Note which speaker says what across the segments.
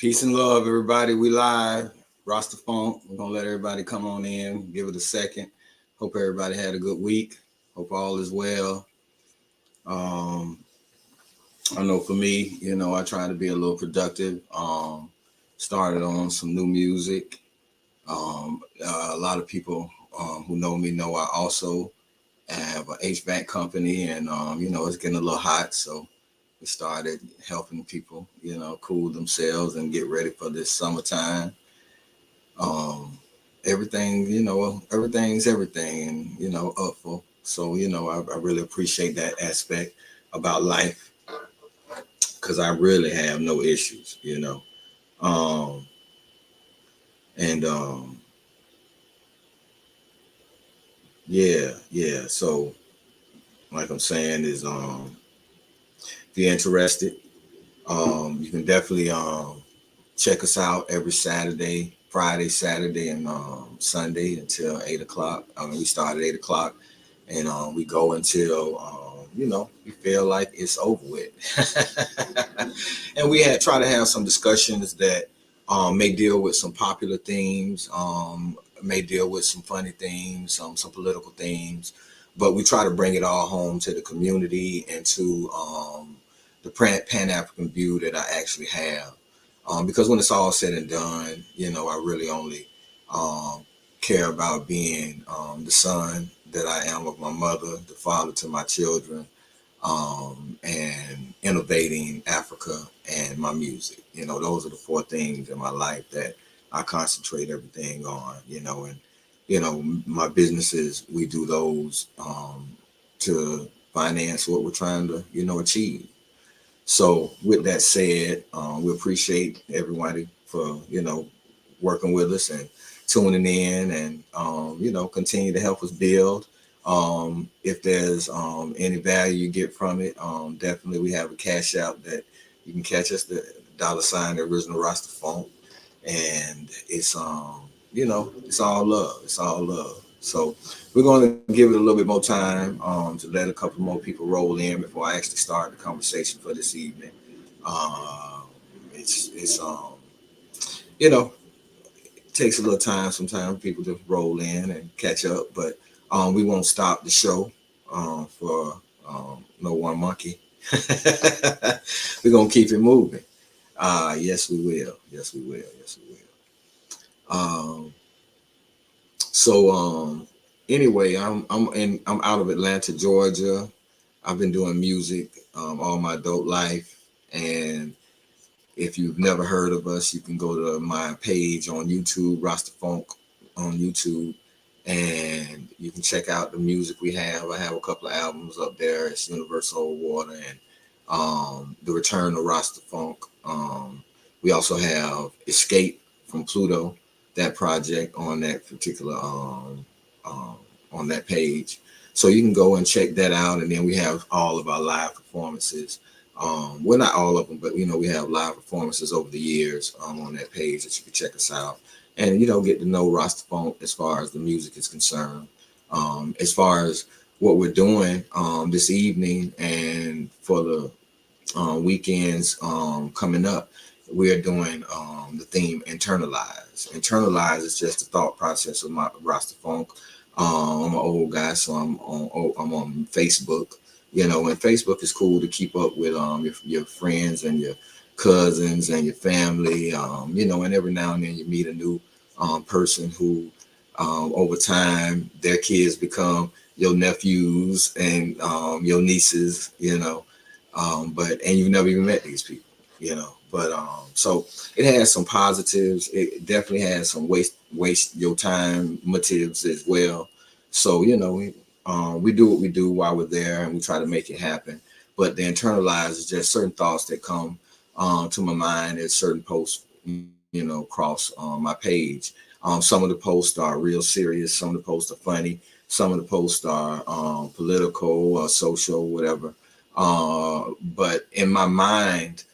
Speaker 1: Peace and love, everybody. We live. Rastafunk. We're gonna let everybody come on in, give it a second. Hope everybody had a good week. Hope all is well. Um, I know for me, I try to be a little productive. Started on some new music. A lot of people who know me know I also have an HVAC company, and it's getting a little hot, so we started helping people, cool themselves and get ready for this summertime. Um, everything, everything's everything, and upful. So I really appreciate that aspect about life because I really have no issues, Um, and yeah. So like I'm saying is if you're interested, you can definitely check us out every Saturday, Friday, Saturday, and Sunday until 8 o'clock. I mean, we start at 8 o'clock, and we go until we feel like it's over with. And we had try to have some discussions that may deal with some popular themes, may deal with some funny themes, some political themes, but we try to bring it all home to the community and to the Pan African view that I actually have. Because when it's all said and done, I really only um, care about being the son that I am of my mother, the father to my children, and innovating Africa and my music. Those are the four things in my life that I concentrate everything on, and, my businesses, we do those to finance what we're trying to, achieve. So with that said, we appreciate everybody for, working with us and tuning in and, continue to help us build. If there's any value you get from it, definitely we have a cash out that you can catch us, the $ the original Rastafunk. And it's, it's all love. It's all love. So we're going to give it a little bit more time to let a couple more people roll in before I actually start the conversation for this evening. Um, it's you know it takes a little time sometimes people to roll in and catch up, but we won't stop the show for no one monkey. We're gonna keep it moving. Yes, we will. Yes, we will. Yes, we will. So anyway, I'm out of Atlanta, Georgia. I've been doing music all my adult life, and if you've never heard of us, you can go to my page on YouTube, Rastafunk on YouTube, and you can check out the music we have. I have a couple of albums up there. It's Universal Water and The Return of Rastafunk. We also have Escape from Pluto, that project on that particular um, on that page. So you can go and check that out, and then we have all of our live performances. Well, not all of them, but we have live performances over the years on that page that you can check us out, and get to know Rastafunk as far as the music is concerned. As far as what we're doing this evening and for the weekends coming up, we're doing the theme Internalize. Internalize is just the thought process of my Rastafunk. I'm an old guy, so I'm on Facebook. And Facebook is cool to keep up with your friends and your cousins and your family. And every now and then you meet a new person who over time their kids become your nephews and your nieces. And you've never even met these people. But so it has some positives. It definitely has some waste your time motives as well. So we do what we do while we're there, and we try to make it happen. But the internalize is just certain thoughts that come to my mind as certain posts, across my page. Some of the posts are real serious. Some of the posts are funny. Some of the posts are political or social, whatever. But in my mind,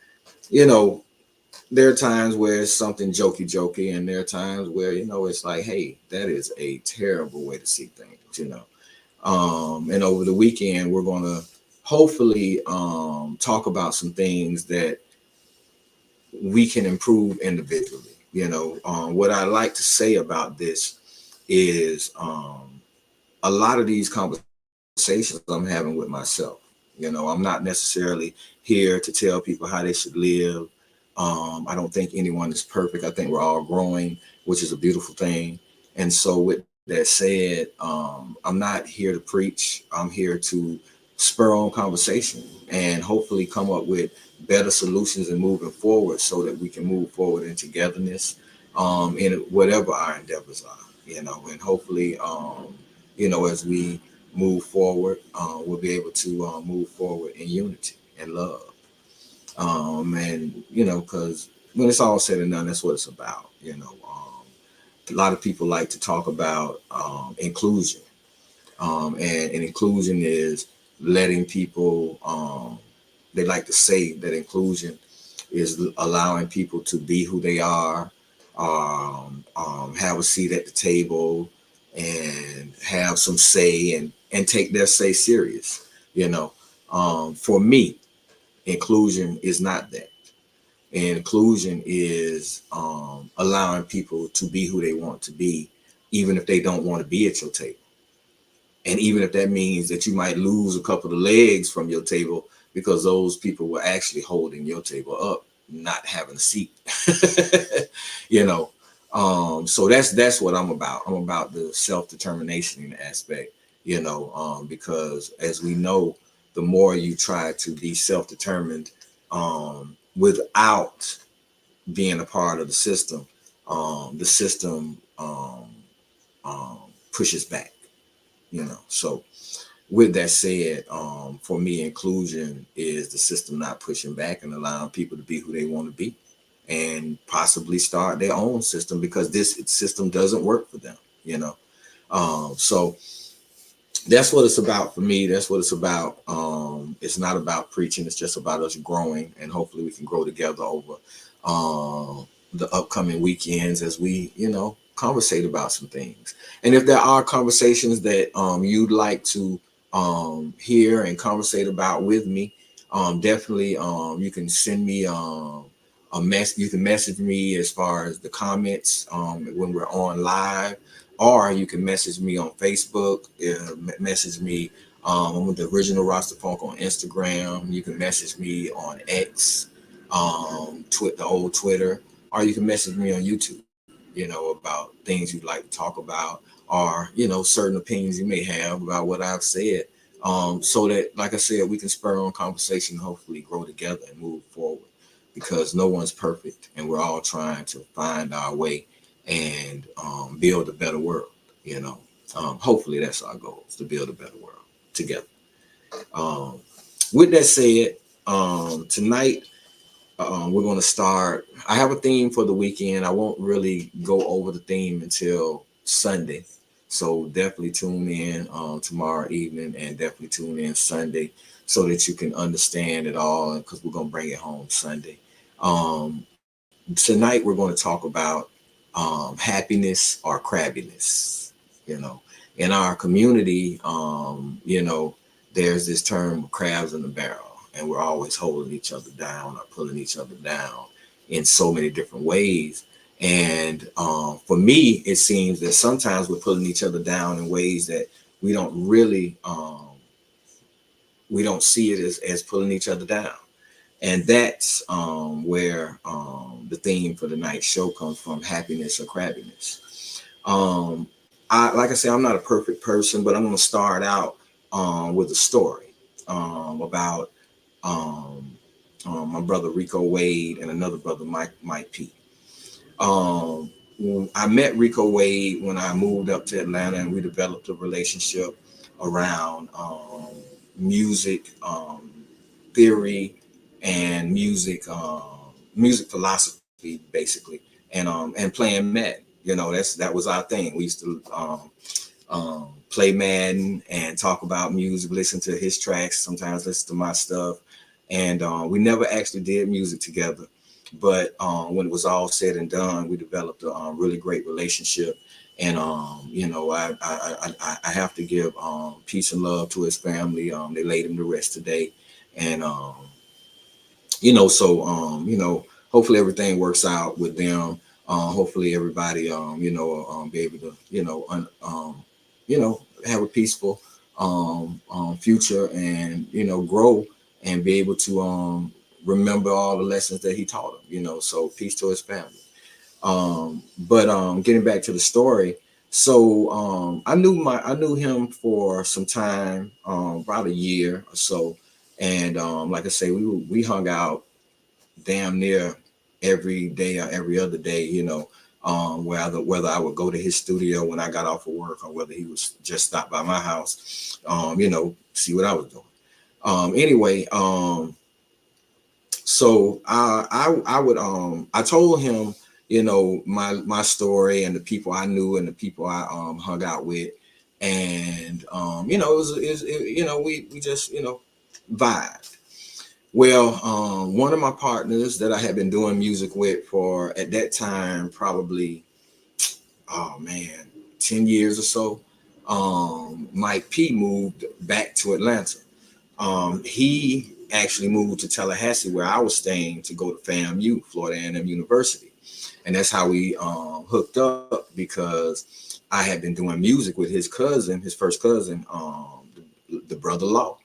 Speaker 1: there are times where it's something jokey, and there are times where it's like, hey, that is a terrible way to see things. And over the weekend, we're gonna hopefully talk about some things that we can improve individually. What I like to say about this is a lot of these conversations I'm having with myself. I'm not necessarily here to tell people how they should live. I don't think anyone is perfect. I think we're all growing, which is a beautiful thing. And so, with that said, I'm not here to preach. I'm here to spur on conversation and hopefully come up with better solutions and moving forward so that we can move forward in togetherness in whatever our endeavors are, and hopefully, as we move forward, we'll be able to move forward in unity and love. And because when it's all said and done, that's what it's about. A lot of people like to talk about inclusion, and inclusion is letting people. They like to say that inclusion is allowing people to be who they are, have a seat at the table, and have some say and take their say serious. For me, inclusion is not that. Inclusion is allowing people to be who they want to be, even if they don't want to be at your table. And even if that means that you might lose a couple of legs from your table because those people were actually holding your table up, not having a seat. you know. So that's what I'm about. I'm about the self-determination aspect, because as we know, the more you try to be self-determined without being a part of the system pushes back, So with that said, for me, inclusion is the system not pushing back and allowing people to be who they want to be and possibly start their own system because this system doesn't work for them. So that's what it's about for me. That's what it's about. It's not about preaching. It's just about us growing, and hopefully we can grow together over the upcoming weekends as we, conversate about some things. And if there are conversations that you'd like to hear and conversate about with me, definitely you can send me a mess. You can message me as far as the comments when we're on live, or you can message me on Facebook, message me I'm with the original Rastafunk on Instagram. You can message me on X, the old Twitter, or you can message me on YouTube, about things you'd like to talk about, or, certain opinions you may have about what I've said. So that, like I said, we can spur on conversation, hopefully grow together and move forward because no one's perfect and we're all trying to find our way and build a better world, hopefully that's our goal, is to build a better world together. Um, with that said, tonight we're going to start. I have a theme for the weekend. I won't really go over the theme until Sunday. So definitely tune in tomorrow evening and definitely tune in Sunday so that you can understand it all because we're going to bring it home Sunday. Tonight we're going to talk about happiness or crabbiness. In our community, there's this term crabs in the barrel, and we're always holding each other down or pulling each other down in so many different ways. And for me, it seems that sometimes we're pulling each other down in ways that we don't really we don't see it as pulling each other down. And that's where the theme for tonight's show comes from: happiness or crabbiness. Um, like I said, I'm not a perfect person, but I'm going to start out with a story about um, my brother Rico Wade and another brother Mike P. I met Rico Wade when I moved up to Atlanta, and we developed a relationship around music theory and music philosophy, basically, and playing Madden. That was our thing. We used to play Madden and talk about music, listen to his tracks, sometimes listen to my stuff. And we never actually did music together. But when it was all said and done, we developed a really great relationship. And, I have to give peace and love to his family. They laid him to rest today. And, so, hopefully everything works out with them. Hopefully everybody, be able to, have a peaceful future, and grow and be able to remember all the lessons that he taught them. So peace to his family. But getting back to the story, so I knew him for some time, about a year or so, and like I say, we hung out damn near every day or every other day, whether I would go to his studio when I got off of work, or whether he was just stop by my house, see what I was doing. Anyway, so I told him, my story and the people I knew and the people I hung out with, and we just vibed. Well, one of my partners that I had been doing music with for, at that time, probably, oh man, 10 years or so, Mike P moved back to Atlanta. He actually moved to Tallahassee, where I was staying, to go to FAMU, Florida A&M University. And that's how we hooked up, because I had been doing music with his cousin, his first cousin, the brother Law.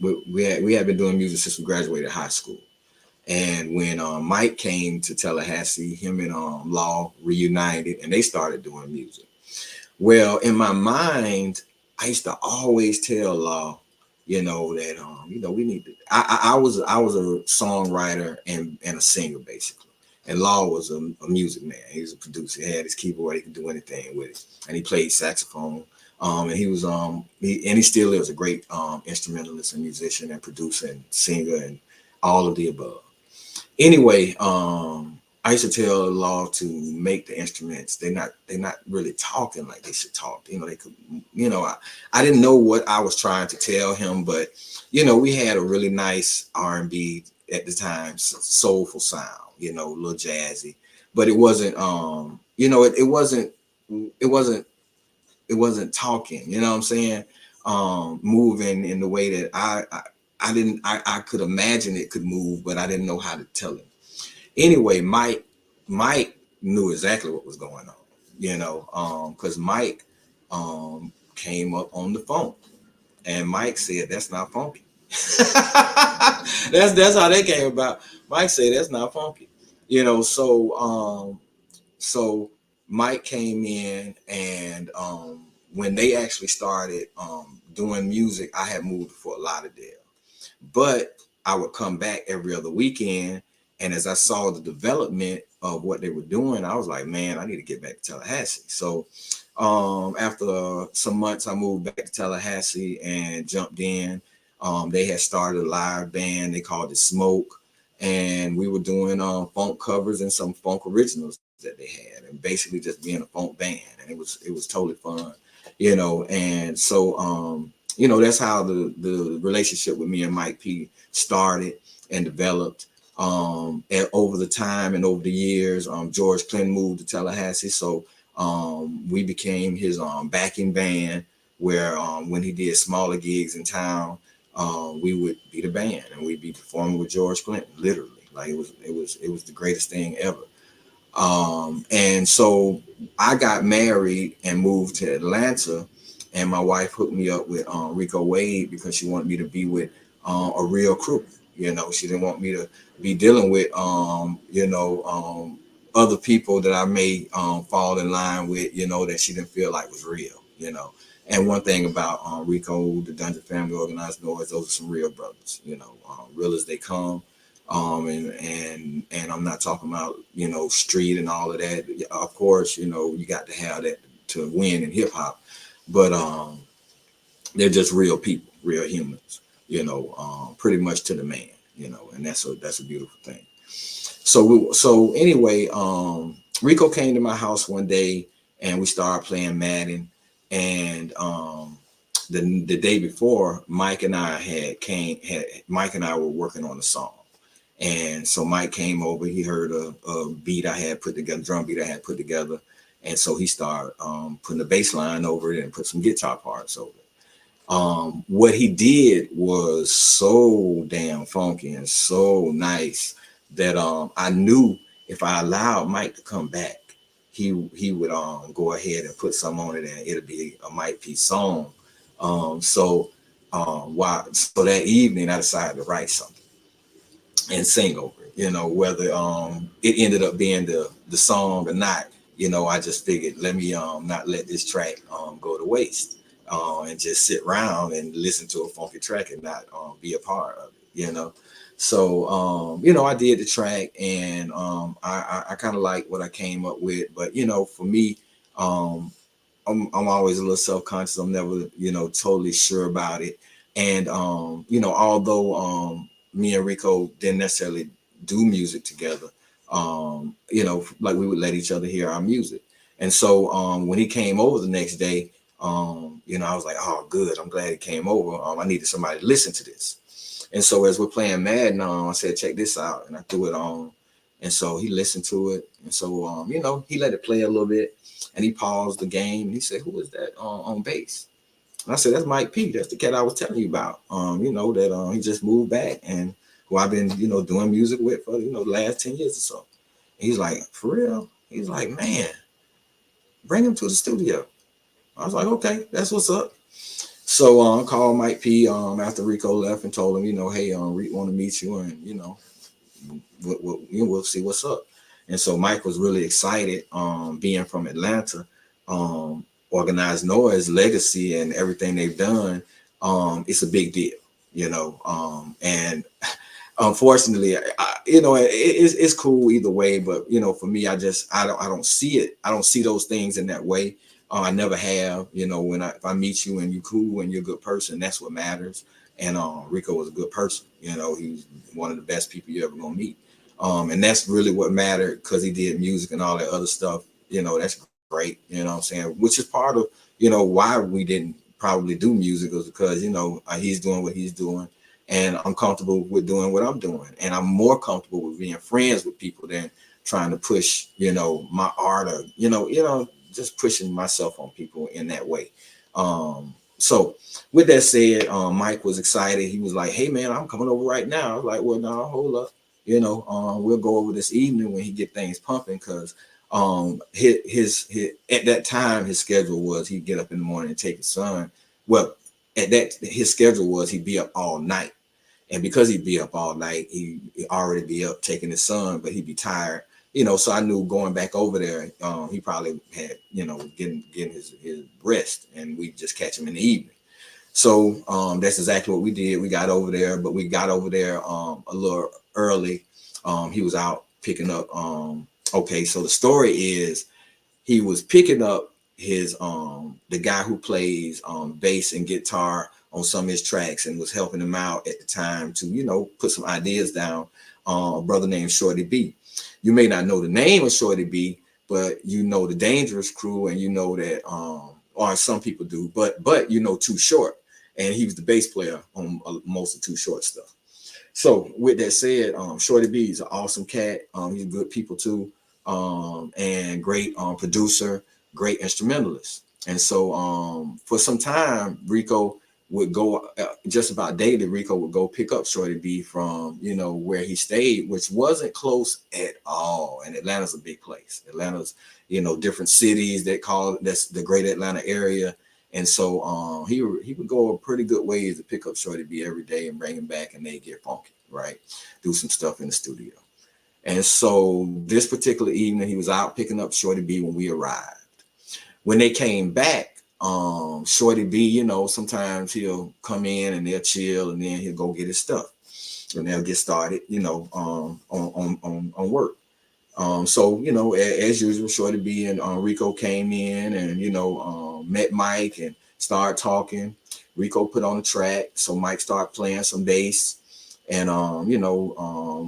Speaker 1: We had been doing music since we graduated high school. And when Mike came to Tallahassee, him and Law reunited, and they started doing music. Well, in my mind, I used to always tell Law, that we need to. I was a songwriter and a singer, basically. And Law was a music man. He was a producer. He had his keyboard. He could do anything with it, and he played saxophone. And he was he still is a great instrumentalist and musician and producer and singer and all of the above. Anyway, I used to tell Law to make the instruments. They're not really talking like they should talk. They could, I didn't know what I was trying to tell him, but we had a really nice R&B at the time, soulful sound, a little jazzy, but it wasn't it wasn't talking, you know what I'm saying? Moving in the way that I could imagine it could move, but I didn't know how to tell him. Anyway, Mike knew exactly what was going on, because Mike came up on the phone, and Mike said, "That's not funky." That's how they came about. Mike said, "That's not funky," so Mike came in, and when they actually started doing music, I had moved to Fort Lauderdale, but I would come back every other weekend. And as I saw the development of what they were doing, I was like, man, I need to get back to Tallahassee. So after some months, I moved back to Tallahassee and jumped in. They had started a live band. They called it Smoke. And we were doing funk covers and some funk originals that they had, and basically just being a funk band. And it was totally fun, And so that's how the relationship with me and Mike P started and developed. And over the time and over the years, George Clinton moved to Tallahassee, so we became his backing band. Where when he did smaller gigs in town, we would be the band, and we'd be performing with George Clinton, literally. Like it was the greatest thing ever. And so I got married and moved to Atlanta, and my wife hooked me up with Rico Wade, because she wanted me to be with a real crew. She didn't want me to be dealing with other people that I may fall in line with, that she didn't feel like was real. And one thing about Rico, the Dungeon Family, Organized Noise, those are some real brothers, real as they come. And I'm not talking about, street and all of that. Of course, you got to have that to win in hip hop, but they're just real people, real humans, pretty much to the man, and that's a beautiful thing. So anyway, Rico came to my house one day, and we started playing Madden. And the day before, Mike and I were working on a song. And so Mike came over. He heard a beat I had put together, drum beat I had put together, and so he started putting the bass line over it and put some guitar parts over it. What he did was so damn funky and so nice that I knew if I allowed Mike to come back, he would go ahead and put some on it and it'll be a Mike P song. So so that evening I decided to write something and sing over it. Whether it ended up being the song or not, I just figured let me not let this track go to waste. And just sit around and listen to a funky track and not be a part of it. So I did the track and I kind of like what I came up with, but for me, um I'm always a little self-conscious. I'm never, totally sure about it. And although me and Rico didn't necessarily do music together, like we would let each other hear our music. And so when he came over the next day, I was like, oh good, I'm glad he came over. I needed somebody to listen to this. And so as we're playing Madden, I said, check this out. And I threw it on. And so he listened to it. And so, he let it play a little bit and he paused the game and he said, who is that on bass? And I said, that's Mike P. That's the cat I was telling you about. That he just moved back and who I've been, doing music with for, the last 10 years or so. And he's like, for real? He's like, man, bring him to the studio. I was like, okay, that's what's up. So I called Mike P after Rico left and told him, hey, Rick want to meet you and, we'll see what's up. And so Mike was really excited, being from Atlanta, Organized Noise legacy and everything they've done. It's a big deal, and unfortunately, it's cool either way. But for me, I don't see it. I don't see those things in that way. I never have. If I meet you and you cool and you're a good person, that's what matters. And Rico was a good person. He's one of the best people you ever gonna meet. And that's really what mattered because he did music and all that other stuff. That's great. You know what I'm saying? Which is part of why we didn't probably do music was because he's doing what he's doing and I'm comfortable with doing what I'm doing. And I'm more comfortable with being friends with people than trying to push, my art or, just pushing myself on people in that way. So with that said, Mike was excited. He was like, hey man, I'm coming over right now. I was like, well, no, hold up. We'll go over this evening when he get things pumping because his at that time his schedule was he'd get up in the morning and take his son. Well, at that his schedule was he'd be up all night. And because he'd be up all night, he'd already be up taking his son, but he'd be tired. So I knew going back over there, he probably had, getting his rest and we just catch him in the evening. So that's exactly what we did. We got over there, but we got over there a little early. He was out picking up. Okay, so the story is he was picking up his the guy who plays bass and guitar on some of his tracks and was helping him out at the time to put some ideas down. A brother named Shorty B. You may not know the name of Shorty B, but the Dangerous Crew and that or some people do, but Too Short, and he was the bass player on most of Too Short stuff. So with that said, Shorty B is an awesome cat. He's good people too, and great producer, great instrumentalist. And so for some time, Rico would go just about daily. Rico would go pick up Shorty B from where he stayed, which wasn't close at all. And Atlanta's a big place. Atlanta's different cities that's the Greater Atlanta area. And so he would go a pretty good ways to pick up Shorty B every day and bring him back, and they get funky, right? Do some stuff in the studio. And so this particular evening, he was out picking up Shorty B when we arrived. When they came back, Shorty B, sometimes he'll come in and they'll chill, and then he'll go get his stuff, and they'll get started, on work. So as usual, Shorty B and Rico came in and met Mike and started talking. Rico put on a track, so Mike started playing some bass, and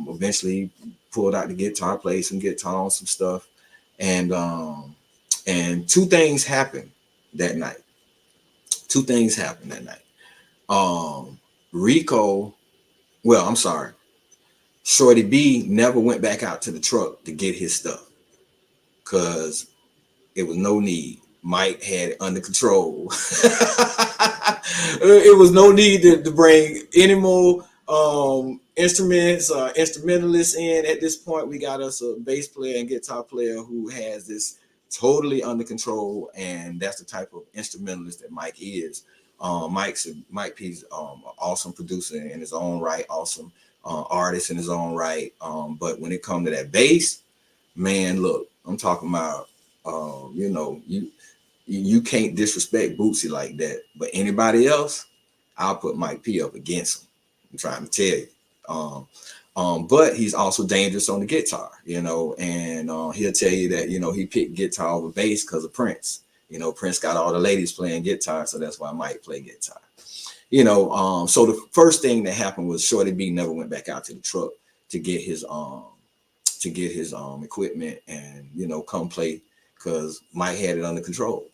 Speaker 1: eventually pulled out the guitar, played some guitar on some stuff, and two things happened that night. Rico, well, I'm sorry, Shorty B never went back out to the truck to get his stuff because it was no need. Mike had it under control. It was no need to bring any more instruments, instrumentalists in. At this point, we got us a bass player and guitar player who has this totally under control, and that's the type of instrumentalist that Mike is. Mike P's an awesome producer in his own right, awesome artist in his own right. But when it comes to that bass, man, look, I'm talking about, you can't disrespect Bootsy like that. But anybody else, I'll put Mike P up against him. I'm trying to tell you. But he's also dangerous on the guitar, and he'll tell you that, he picked guitar over bass because of Prince. Prince got all the ladies playing guitar, so that's why Mike played guitar. So the first thing that happened was Shorty B never went back out to the truck to get his equipment and come play, because Mike had it under control.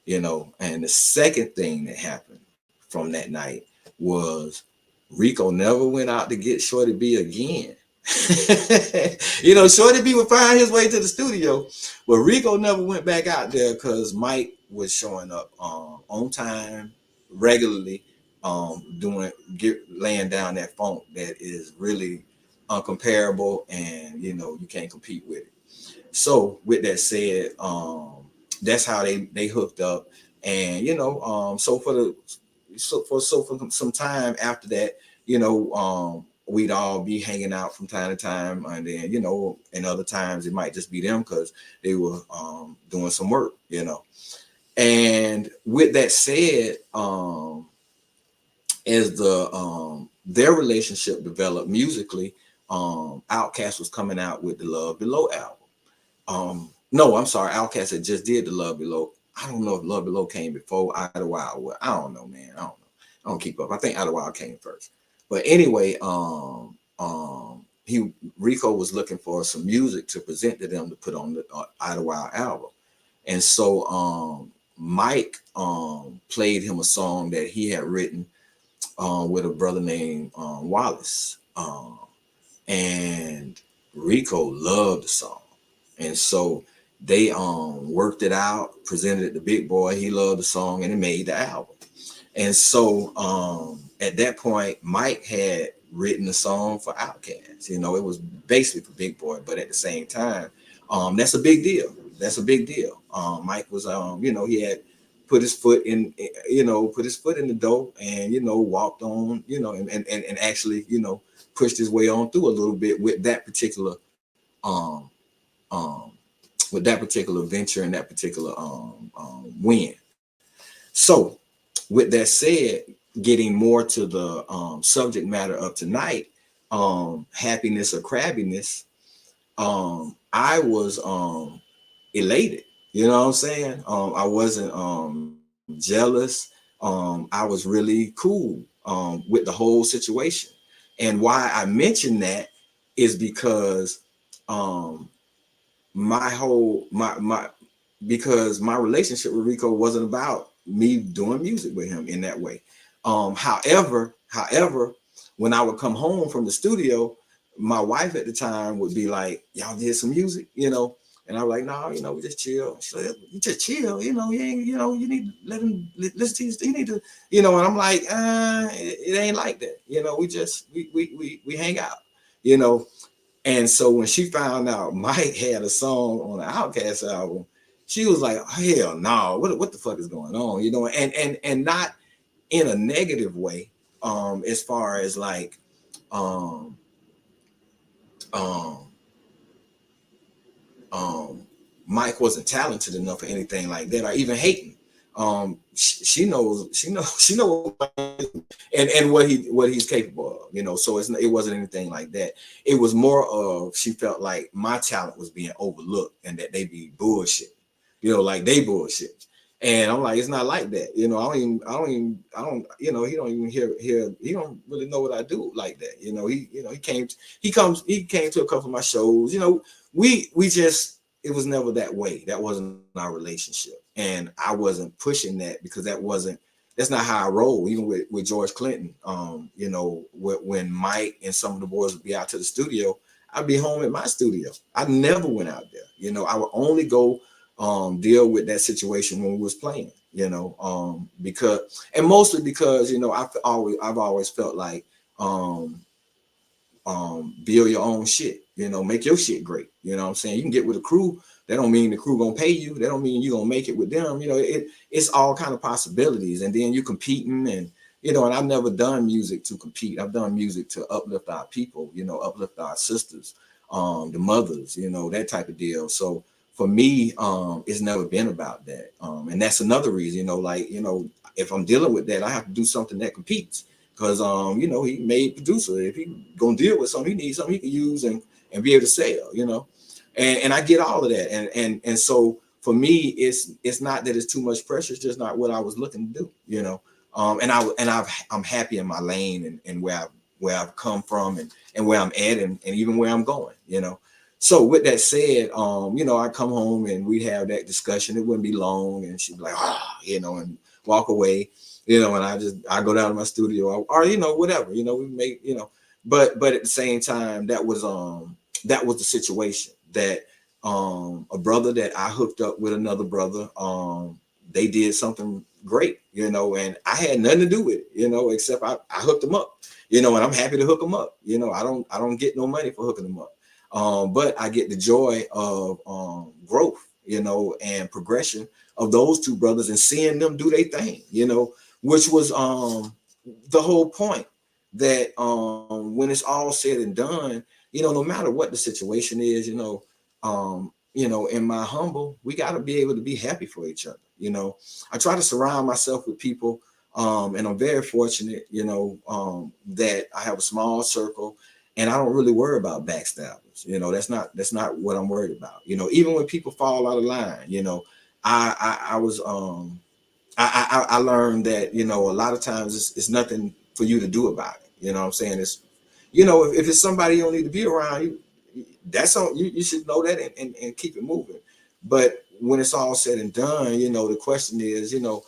Speaker 1: And the second thing that happened from that night was Rico never went out to get Shorty B again. Shorty B would find his way to the studio, but Rico never went back out there because Mike was showing up on time, regularly, laying down that funk that is really uncomparable, and you can't compete with it. So with that said, that's how they hooked up, and so for some time after that, we'd all be hanging out from time to time, and then and other times it might just be them because they were doing some work, And with that said, as their relationship developed musically, Outkast was coming out with the Love Below album. No, I'm sorry, Outkast had just did the Love Below. I don't know if Love Below came before Idlewild. I don't know, man. I don't know. I don't keep up. I think Idlewild came first. But anyway, Rico was looking for some music to present to them to put on the Idlewild album. And so Mike played him a song that he had written with a brother named Wallace. And Rico loved the song. And so they worked it out, presented it to Big Boy. He loved the song, and it made the album. And so at that point, Mike had written a song for Outkast. It was basically for Big Boy, but at the same time, that's a big deal. That's a big deal. Mike was, he had put his foot in the door, and walked on, and actually, pushed his way on through a little bit with that particular venture and that particular win. So with that said, getting more to the subject matter of tonight, happiness or crabbiness, I was elated. You know what I'm saying? I wasn't jealous. I was really cool with the whole situation. And why I mention that is because because my relationship with Rico wasn't about me doing music with him in that way. However, when I would come home from the studio, my wife at the time would be like, "Y'all did some music," and I was like, "No, we just chill." She's like, "You just chill, you ain't, you need to let him listen to you. You need to, and I'm like, it ain't like that, we just we hang out, And so when she found out Mike had a song on the Outkast album, she was like, "Hell no, what the fuck is going on?" And not in a negative way, as far as like, Mike wasn't talented enough or anything like that, or even hating. She knows, and what he's capable of, So it wasn't anything like that. It was more of, she felt like my talent was being overlooked and that they be bullshit, like they bullshit. And I'm like, it's not like that, I don't, he don't even hear, he don't really know what I do like that, he came to a couple of my shows, we just, it was never that way. That wasn't our relationship. And I wasn't pushing that because that's not how I roll. Even with George Clinton, when Mike and some of the boys would be out to the studio, I'd be home at my studio. I never went out there. I would only go deal with that situation when we was playing, you know, because, and mostly because, you know, I've always felt like, build your own shit, you know, make your shit great. You know what I'm saying? You can get with a crew. That don't mean the crew gonna pay you. That don't mean you gonna make it with them. You know, it's all kind of possibilities. And then you competing, and you know, and I've never done music to compete. I've done music to uplift our people, you know, uplift our sisters, the mothers, you know, that type of deal. So for me, it's never been about that. And that's another reason, you know, like, you know, if I'm dealing with that, I have to do something that competes. Because you know, he made producer. If he gonna deal with something, he needs something he can use and be able to sell, you know. And I get all of that. And so for me, it's not that it's too much pressure, it's just not what I was looking to do, you know. I'm happy in my lane, and where I've come from, and where I'm at, and even where I'm going, you know. So with that said, you know, I come home and we have that discussion. It wouldn't be long, and she'd be like, ah, you know, and walk away, you know, and I go down to my studio, or you know, whatever, you know, we make, you know, but at the same time, that was the situation that a brother that I hooked up with another brother, they did something great, you know, and I had nothing to do with it, you know, except I hooked them up, you know, and I'm happy to hook them up, you know. I don't get no money for hooking them up, but I get the joy of growth, you know, and progression of those two brothers, and seeing them do their thing, you know, which was the whole point, that when it's all said and done, you know, no matter what the situation is, you know, in my humble, we got to be able to be happy for each other, you know. I try to surround myself with people, and I'm very fortunate, you know, that I have a small circle, and I don't really worry about backstabbers, you know. That's not what I'm worried about, you know. Even when people fall out of line, you know, I was I learned that, you know, a lot of times it's nothing for you to do about it. You know what I'm saying? It's, you know, if it's somebody you don't need to be around, that's all you should know that, and keep it moving. But when it's all said and done, you know, the question is, you know,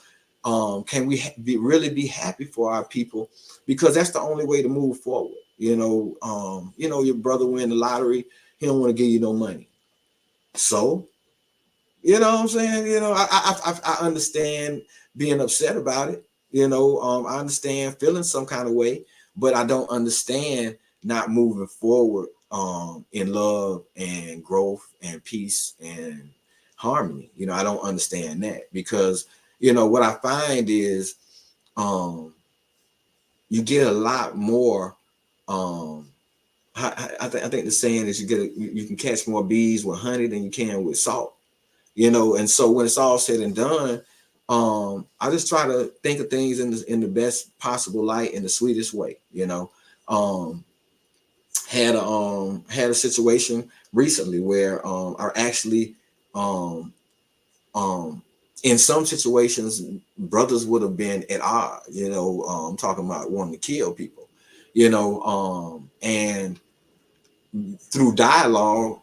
Speaker 1: can we really be happy for our people? Because that's the only way to move forward. You know, your brother win the lottery, he don't want to give you no money. So, you know what I'm saying? You know, I understand being upset about it. You know, I understand feeling some kind of way, but I don't understand not moving forward in love and growth and peace and harmony. You know, I don't understand that, because, you know, what I find is um, you get a lot more. Um, I think the saying is you can catch more bees with honey than you can with salt, you know. And so when it's all said and done, I just try to think of things in the best possible light, in the sweetest way, you know. um had a situation recently where I actually um um in some situations brothers would have been at odds, you know, talking about wanting to kill people, you know, and through dialogue,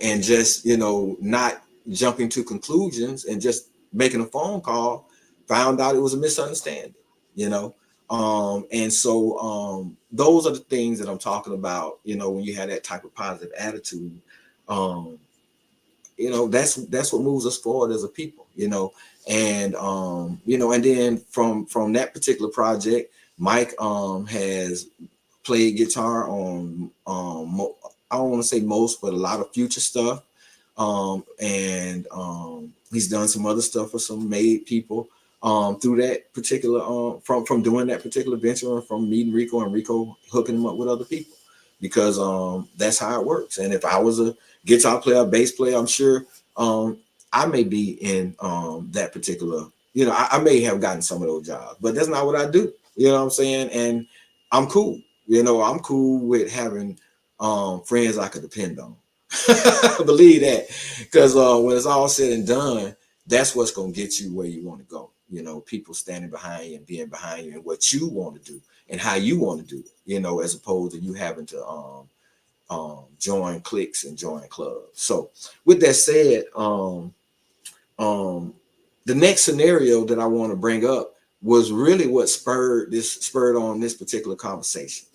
Speaker 1: and just, you know, not jumping to conclusions and just making a phone call, found out it was a misunderstanding, you know. And so those are the things that I'm talking about, you know, when you have that type of positive attitude. um, you know, that's what moves us forward as a people, you know. And you know, and then from that particular project, Mike has played guitar on I don't want to say most, but a lot of Future stuff. And he's done some other stuff for some made people through that particular from doing that particular venture, and from meeting Rico and Rico hooking him up with other people, because that's how it works. And if I was a guitar player, bass player, I'm sure I may be in that particular, you know, I may have gotten some of those jobs, but that's not what I do. You know what I'm saying? And I'm cool. You know, I'm cool with having friends I could depend on. Believe that, because when it's all said and done, that's what's gonna get you where you want to go. You know, people standing behind you and being behind you and what you want to do and how you want to do it. You know, as opposed to you having to join cliques and join clubs. So, with that said, um, the next scenario that I want to bring up was really what spurred on this particular conversation.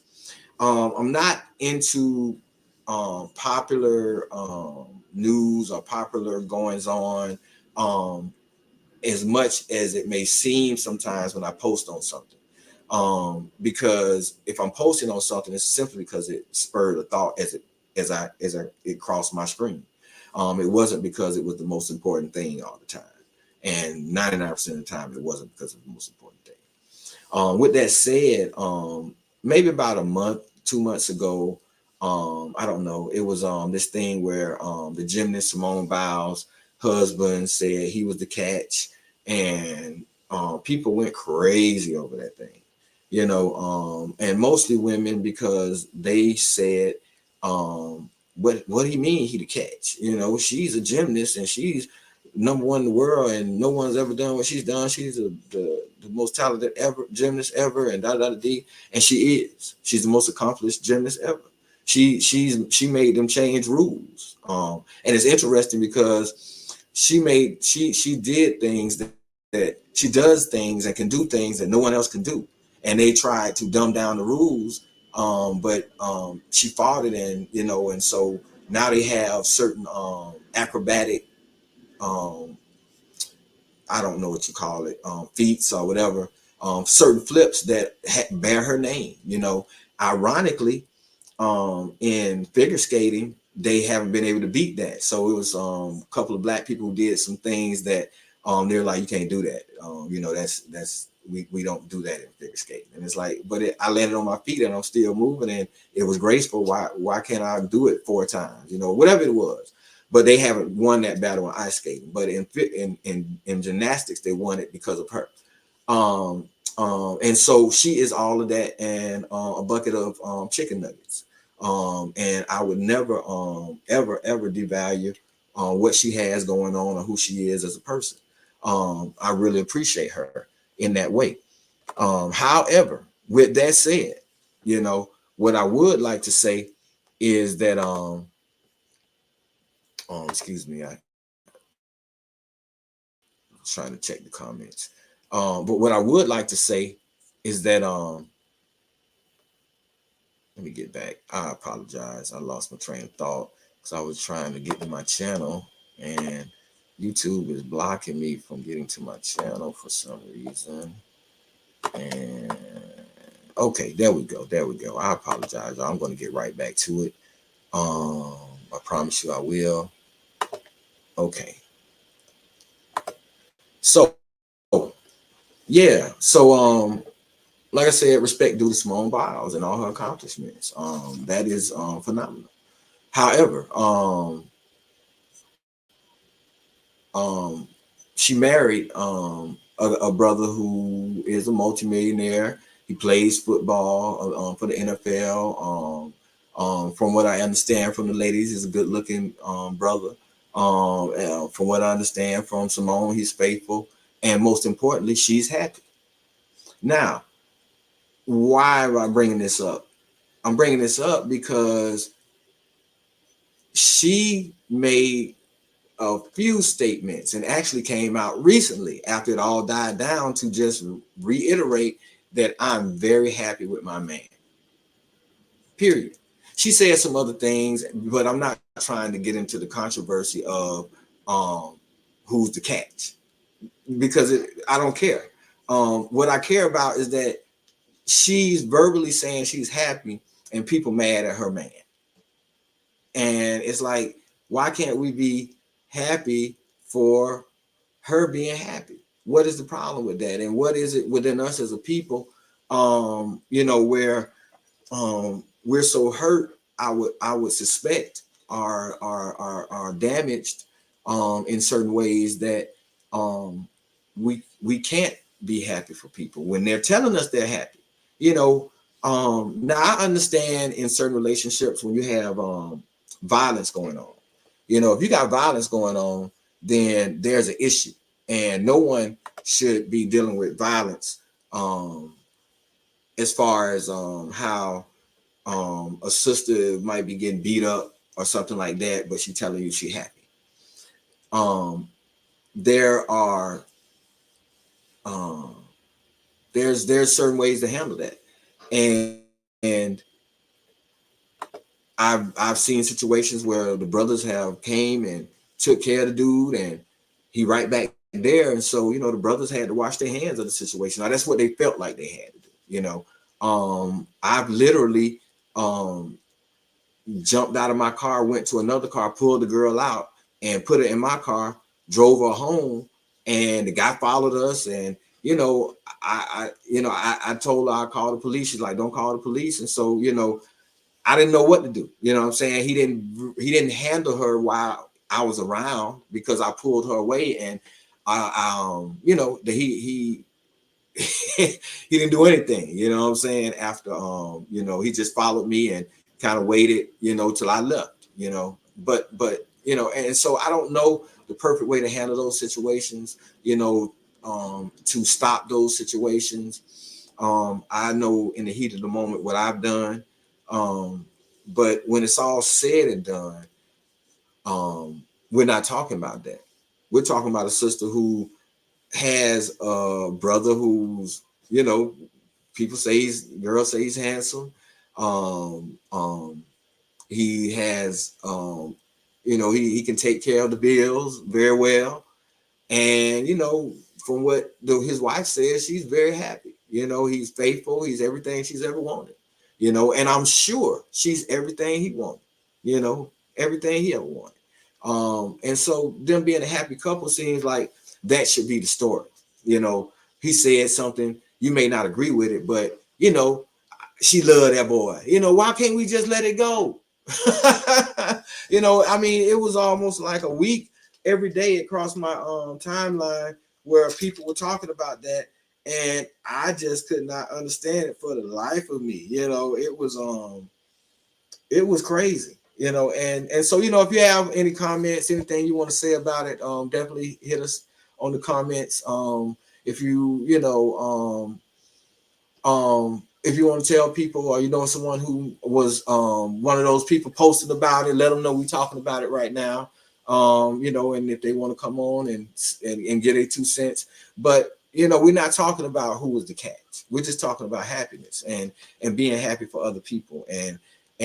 Speaker 1: I'm not into popular news or popular goings on, as much as it may seem sometimes when I post on something. Because if I'm posting on something, it's simply because it spurred a thought as it crossed my screen. It wasn't because it was the most important thing all the time, and 99% of the time it wasn't because of the most important thing. With that said, maybe about a month, 2 months ago, I don't know, it was this thing where the gymnast Simone Biles' husband said he was the catch, and people went crazy over that thing, and mostly women, because they said, what do you mean he the catch? She's a gymnast and she's #1 in the world, and no one's ever done what she's done. She's the most talented ever gymnast ever, and and she's the most accomplished gymnast ever. She made them change rules. And it's interesting because she did things that she does things and can do things that no one else can do, and they tried to dumb down the rules. But she fought it, and so now they have certain acrobatic, um I don't know what you call it, feats or whatever, certain flips that bear her name. Ironically, in figure skating, they haven't been able to beat that. So it was a couple of black people who did some things that they're like, you can't do that. That's we don't do that in figure skating. And it's like, but I landed on my feet and I'm still moving, and it was graceful. Why can't I do it 4 times? Whatever it was. But they haven't won that battle in ice skating. But in gymnastics, they won it because of her. And so she is all of that and a bucket of chicken nuggets. And I would never ever devalue what she has going on or who she is as a person. I really appreciate her in that way. However, with that said, what I would like to say is that excuse me, I trying to check the comments. But what I would like to say is that let me get back. I apologize. I lost my train of thought because I was trying to get to my channel, and YouTube is blocking me from getting to my channel for some reason. And okay, there we go. There we go. I apologize. I'm going to get right back to it. I promise you I will. Okay. So yeah. So like I said, respect due to Simone Biles and all her accomplishments. That is phenomenal. However, she married a brother who is a multimillionaire. He plays football for the NFL. From what I understand from the ladies, he's a good-looking brother. From what I understand from Simone, he's faithful, and most importantly, she's happy. Now, why am I bringing this up? I'm bringing this up because she made a few statements and actually came out recently after it all died down to just reiterate that I'm very happy with my man. Period. She said some other things, but I'm not trying to get into the controversy of who's the catch, because I don't care. What I care about is that she's verbally saying she's happy and people mad at her man. And it's like, why can't we be happy for her being happy? What is the problem with that? And what is it within us as a people, where we're so hurt, I would suspect are damaged in certain ways that we can't be happy for people when they're telling us they're happy. Now I understand in certain relationships when you have violence going on. If you got violence going on, then there's an issue, and no one should be dealing with violence as far as how a sister might be getting beat up or something like that, but she's telling you she's happy. There are there's certain ways to handle that, and I've seen situations where the brothers have came and took care of the dude, and he right back there. And so, you know, the brothers had to wash their hands of the situation. Now that's what they felt like they had to do, you know. I've literally jumped out of my car, went to another car, pulled the girl out, and put her in my car, drove her home, and the guy followed us. And you know, I told her I called the police. She's like, "Don't call the police." And so, you know, I didn't know what to do. You know what I'm saying? He didn't handle her while I was around because I pulled her away. And you know, he didn't do anything, you know what I'm saying? After you know, he just followed me and kind of waited, you know, till I left, you know. But you know, and so I don't know the perfect way to handle those situations, you know, to stop those situations. I know in the heat of the moment what I've done. But when it's all said and done, we're not talking about that. We're talking about a sister who has a brother who's, you know, people say girls say he's handsome. Um, um, he has, you know, he can take care of the bills very well. And, you know, from what his wife says, she's very happy. You know, he's faithful. He's everything she's ever wanted, you know, and I'm sure she's everything he wanted, you know, everything he ever wanted. And so them being a happy couple seems like that should be the story. You know, he said something, you may not agree with it, but you know, she loved that boy. You know, why can't we just let it go? You know, I mean, it was almost like a week every day across my timeline where people were talking about that, and I just could not understand it for the life of me. You know, it was crazy, you know. And so, you know, if you have any comments, anything you want to say about it, definitely hit us on the comments. If you know, if you want to tell people, or you know someone who was one of those people posting about it, let them know we're talking about it right now. You know, and if they want to come on and get a 2 cents. But you know, we're not talking about who was the catch. We're just talking about happiness and being happy for other people, and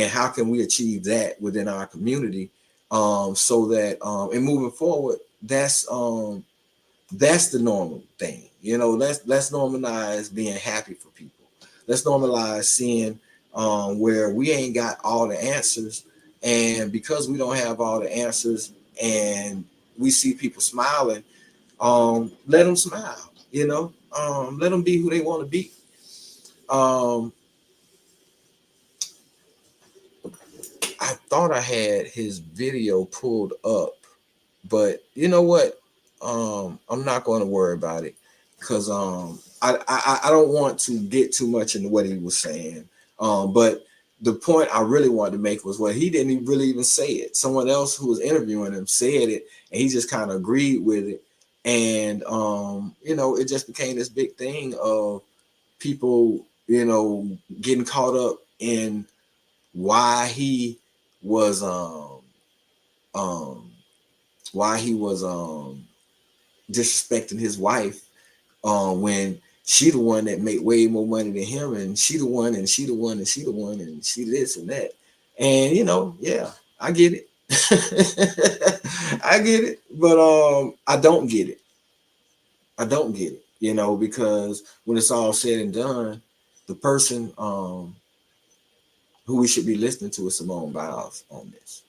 Speaker 1: how can we achieve that within our community, so that and moving forward, that's the normal thing. You know, let's normalize being happy for people. Let's normalize seeing where we ain't got all the answers, and because we don't have all the answers, and we see people smiling, let them smile. You know, let them be who they want to be. Um, I thought I had his video pulled up, but you know what? I'm not going to worry about it because I don't want to get too much into what he was saying. But the point I really wanted to make was what he didn't really even say it. Someone else who was interviewing him said it, and he just kind of agreed with it. And you know, it just became this big thing of people, you know, getting caught up in why he was um why he was disrespecting his wife, when she the one that make way more money than him, and she the one, and she the one, and she the one, and she this and that. And you know, yeah, I get it. I get it, but I don't get it. I don't get it, you know, because when it's all said and done, the person who we should be listening to is Simone Biles on this,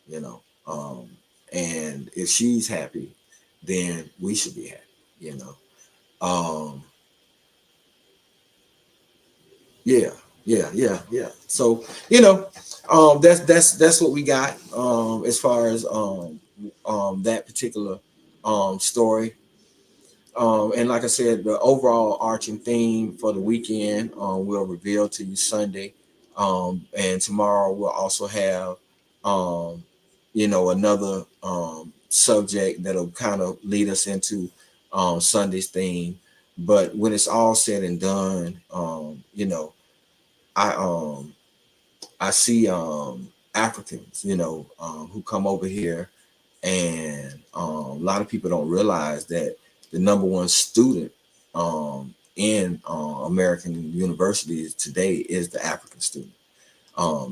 Speaker 1: you know. And if she's happy, then we should be happy, you know. Um, yeah, yeah. So, you know, that's what we got as far as that particular story. And like I said, the overall arching theme for the weekend will reveal to you Sunday. And tomorrow we'll also have, um, you know, another subject that'll kind of lead us into Sunday's theme. But when it's all said and done, you know, I um, I see Africans, you know, who come over here, and a lot of people don't realize that the number one student in American universities today is the African student,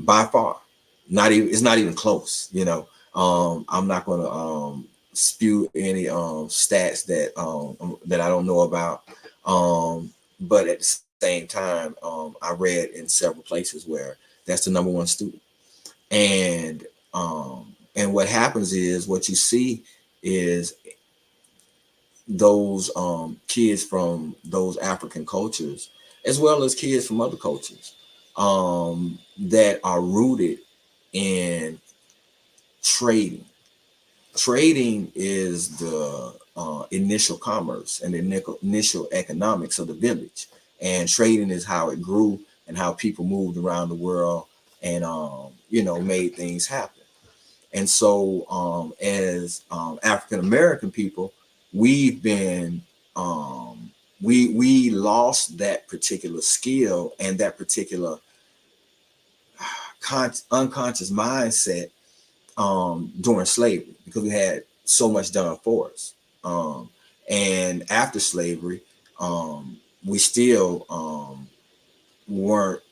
Speaker 1: by far. Not even, it's not even close, you know. I'm not going to spew any stats that I don't know about. But at the same time, I read in several places where that's the number one student. And what happens is, what you see is those kids from those African cultures, as well as kids from other cultures, that are rooted in trading. Trading is the initial commerce and the initial economics of the village. And trading is how it grew and how people moved around the world and, made things happen. And so, as African American people, we've been we lost that particular skill and that particular unconscious mindset during slavery, because we had so much done for us. And after slavery, we still weren't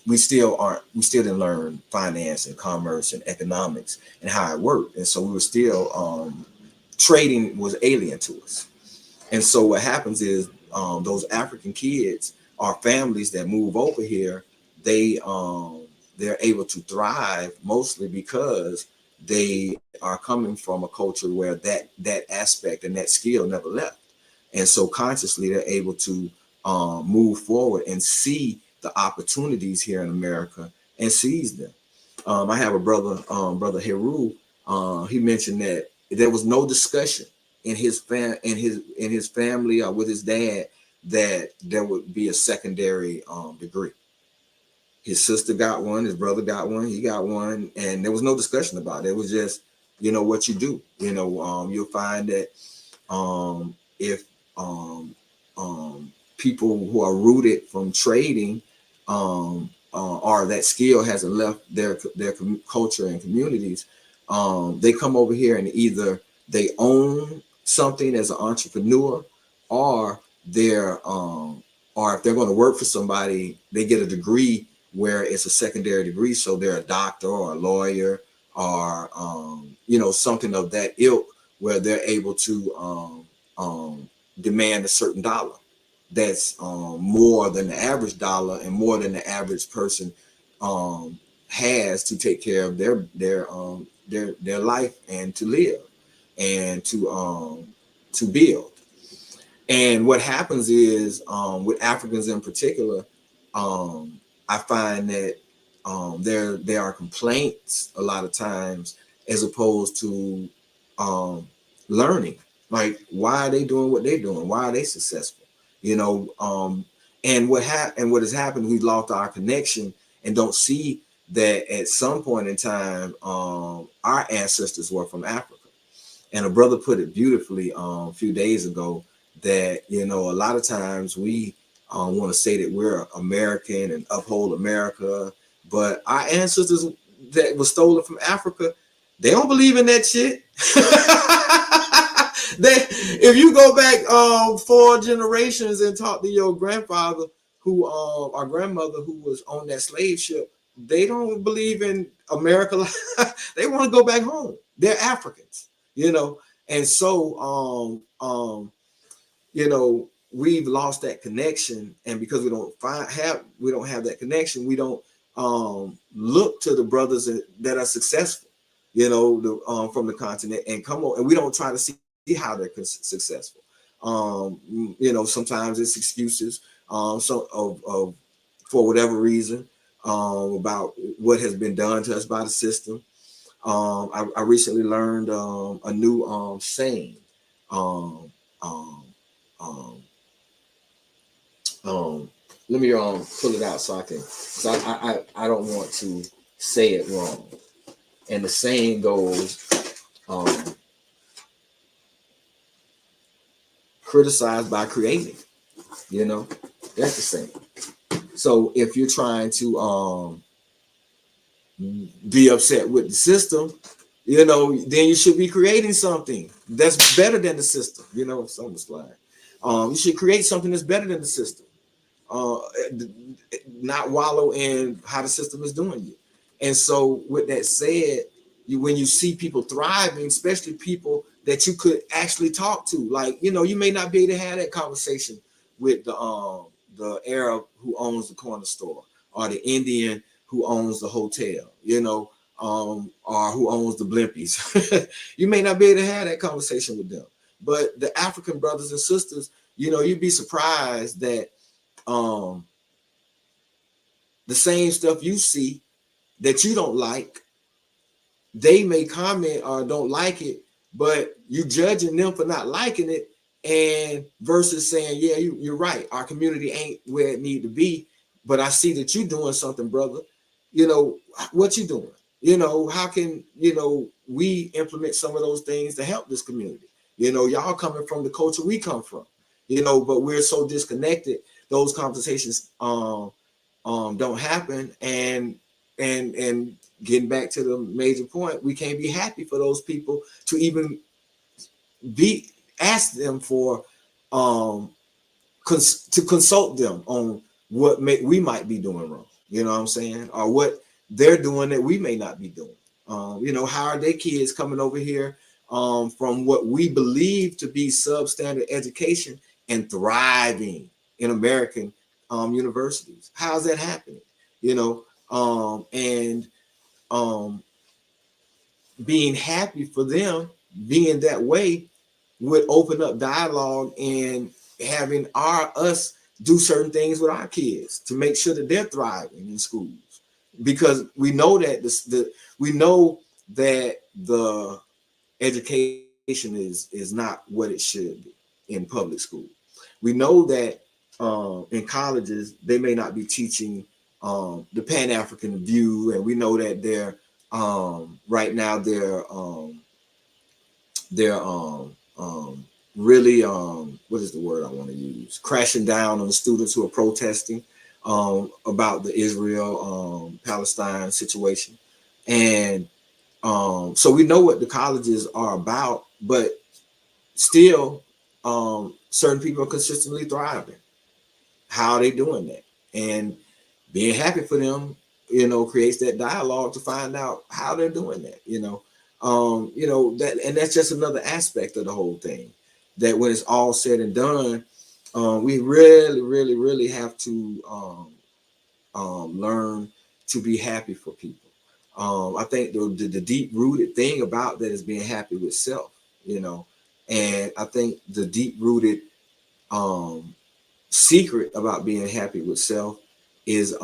Speaker 1: we still aren't we still didn't learn finance and commerce and economics and how it worked. And so we were still trading was alien to us. And so what happens is, those African kids or families that move over here, they they're able to thrive mostly because they are coming from a culture where that aspect and that skill never left. And so consciously they're able to move forward and see the opportunities here in America and seize them. I have a brother, brother Heru. He mentioned that there was no discussion in his family or with his dad that there would be a secondary degree. His sister got one, his brother got one, he got one, and there was no discussion about it. It was just, what you do. You'll find that if people who are rooted from trading, or that skill hasn't left their culture and communities, they come over here and either they own something as an entrepreneur, or or if they're going to work for somebody, they get a degree where it's a secondary degree, so they're a doctor or a lawyer or something of that ilk, where they're able to demand a certain dollar that's more than the average dollar and more than the average person has to take care of their life and to live and to build. And what happens is, with Africans in particular, I find that there are complaints a lot of times, as opposed to learning. Like, why are they doing what they're doing? Why are they successful? And what has happened, we've lost our connection and don't see that at some point in time, our ancestors were from Africa. And a brother put it beautifully a few days ago that, a lot of times we want to say that we're American and uphold America, but our ancestors that was stolen from Africa, they don't believe in that shit. If you go back 4 generations and talk to your grandfather or grandmother who was on that slave ship, they don't believe in America. They want to go back home. They're Africans, and so we've lost that connection, and because we don't have that connection, we don't look to the brothers that are successful, from the continent, and come on, and we don't try to see how they're successful. Sometimes it's excuses, for whatever reason, about what has been done to us by the system. I recently learned a new saying. Let me pull it out so I can. So I don't want to say it wrong. And the saying goes, criticized by creating. That's the saying. So if you're trying to be upset with the system, then you should be creating something that's better than the system. Something's flying. You should create something that's better than the system. Not wallow in how the system is doing you. And so with that said, when you see people thriving, especially people that you could actually talk to, like, you may not be able to have that conversation with the Arab who owns the corner store, or the Indian who owns the hotel, or who owns the Blimpies. You may not be able to have that conversation with them. But the African brothers and sisters, you'd be surprised that the same stuff you see that you don't like, they may comment or don't like it, but you judging them for not liking it, and versus saying, yeah, you're right, our community ain't where it need to be, but I see that you doing something, brother. What you doing? How can we implement some of those things to help this community? Y'all coming from the culture we come from, but we're so disconnected. Those conversations don't happen. And getting back to the major point, we can't be happy for those people to even be ask them for to consult them on what we might be doing wrong, you know what I'm saying, or what they're doing that we may not be doing. How are their kids coming over here from what we believe to be substandard education and thriving in American universities? How's that happening? And being happy for them being that way would open up dialogue and having us do certain things with our kids to make sure that they're thriving in schools, because we know that the education is not what it should be in public school. We know that in colleges they may not be teaching the Pan-African view, and we know that they're right now they're really what is the word I want to use, crashing down on the students who are protesting about the Israel Palestine situation. And so we know what the colleges are about, but still certain people are consistently thriving. How are they doing that? And being happy for them, creates that dialogue to find out how they're doing that. That, and that's just another aspect of the whole thing. That when it's all said and done, we really, really, really have to learn to be happy for people. I think the deep rooted thing about that is being happy with self. And I think the deep rooted secret about being happy with self is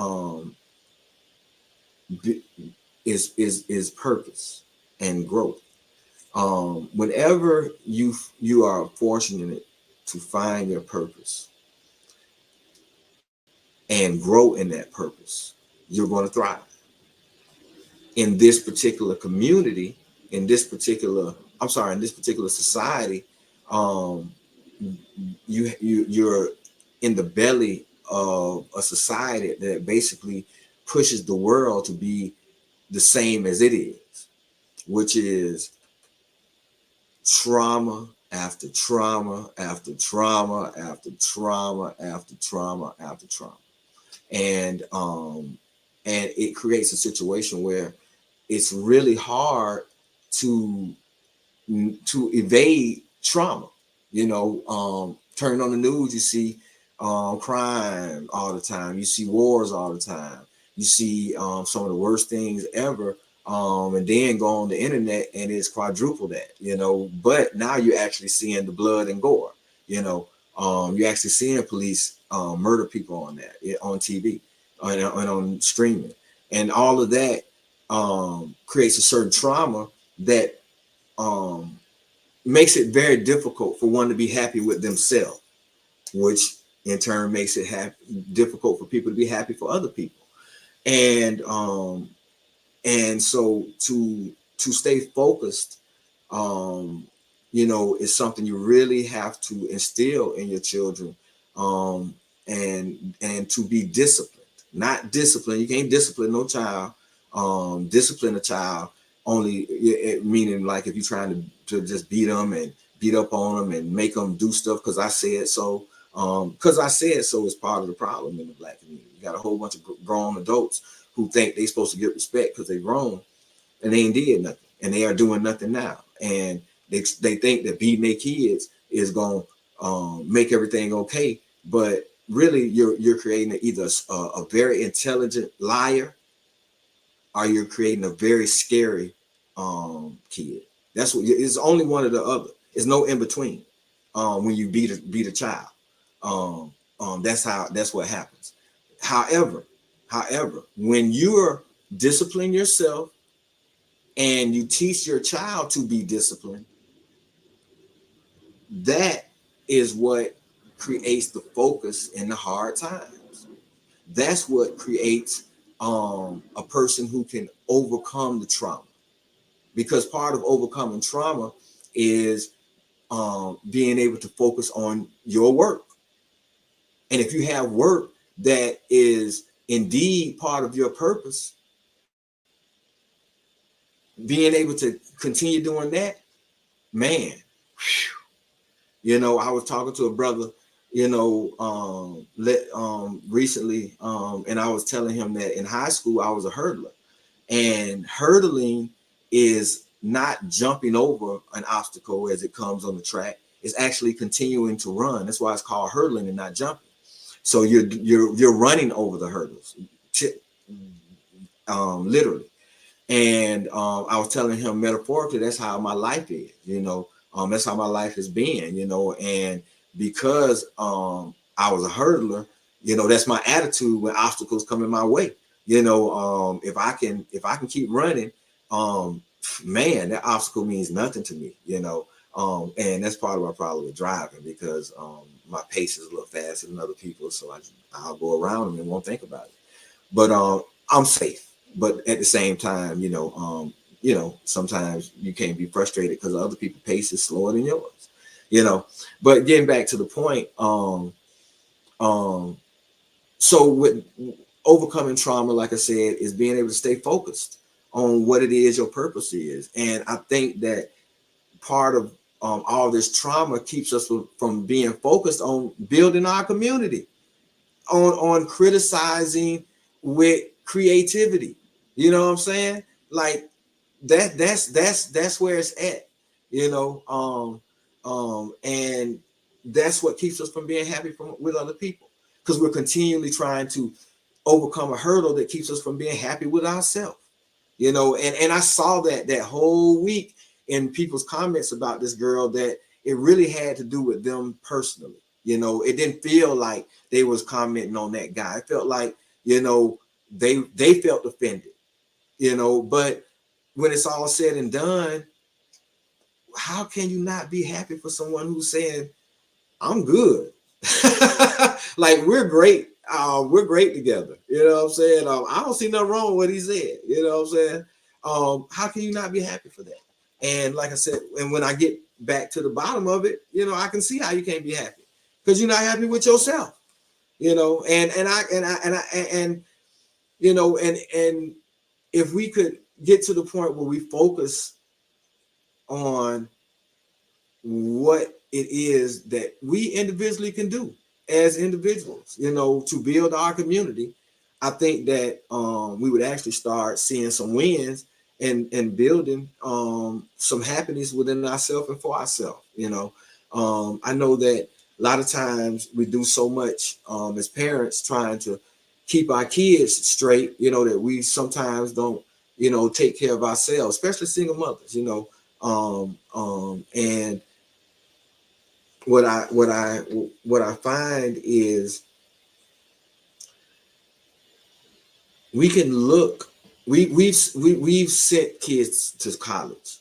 Speaker 1: is purpose and growth. Whenever you are fortunate to find your purpose and grow in that purpose, you're going to thrive in this particular community, in this particular society. You're in the belly of a society that basically pushes the world to be the same as it is, which is trauma after trauma after trauma after trauma after trauma after trauma. And it creates a situation where it's really hard to evade trauma. Turn on the news, you see crime all the time. You see wars all the time. You see some of the worst things ever. And then go on the internet and it's quadruple that, but now you're actually seeing the blood and gore, you're actually seeing police murder people on TV and on streaming, and all of that creates a certain trauma that makes it very difficult for one to be happy with themselves, which in turn makes it difficult for people to be happy for other people. And so to stay focused, is something you really have to instill in your children, and to be disciplined, not disciplined. You can't discipline no child. Discipline a child only, meaning like if you're trying to just beat them and beat up on them and make them do stuff because I said so. Because I said so is part of the problem in the Black community. You got a whole bunch of grown adults who think they supposed to get respect because they grown, and they ain't did nothing, and they are doing nothing now, and they think that beating their kids is gonna make everything okay, but really you're creating either a very intelligent liar, or you're creating a very scary kid. That's what it's only one or the other. There's no in between. When you beat a child, that's what happens. However, when you're disciplining yourself and you teach your child to be disciplined, that is what creates the focus in the hard times. That's what creates a person who can overcome the trauma. Because part of overcoming trauma is being able to focus on your work. And if you have work that is indeed part of your purpose, being able to continue doing that, man, I was talking to a brother, recently, and I was telling him that in high school I was a hurdler, and hurdling is not jumping over an obstacle as it comes on the track. It's actually continuing to run. That's why it's called hurdling and not jumping. So you're running over the hurdles, literally. And I was telling him metaphorically, that's how my life is, that's how my life has been, and because I was a hurdler, that's my attitude when obstacles come in my way. If I can keep running, man, that obstacle means nothing to me, and that's part of my problem with driving, because my pace is a little faster than other people, so I'll go around them and won't think about it. But I'm safe. But at the same time, sometimes you can't be frustrated because other people's pace is slower than yours, But getting back to the point, so with overcoming trauma, like I said, is being able to stay focused on what it is your purpose is. And I think that part of all this trauma keeps us from being focused on building our community, on criticizing with creativity. You know what I'm saying? Like that's where it's at, and that's what keeps us from being happy with other people, because we're continually trying to overcome a hurdle that keeps us from being happy with ourselves. And I saw that whole week in people's comments about this girl, that it really had to do with them personally. It didn't feel like they was commenting on that guy. It felt like, they felt offended, but when it's all said and done, how can you not be happy for someone who's saying, I'm good? Like, we're great. We're great together. You know what I'm saying? I don't see nothing wrong with what he said. You know what I'm saying? How can you not be happy for that? And like I said, and when I get back to the bottom of it, I can see how you can't be happy, because you're not happy with yourself. And if we could get to the point where we focus on what it is that we individually can do as individuals, to build our community, I think that we would actually start seeing some wins and building some happiness within ourselves and for ourselves. I know that a lot of times we do so much as parents trying to keep our kids straight, that we sometimes don't, take care of ourselves, especially single mothers, and what I find is we can look. We've sent kids to college.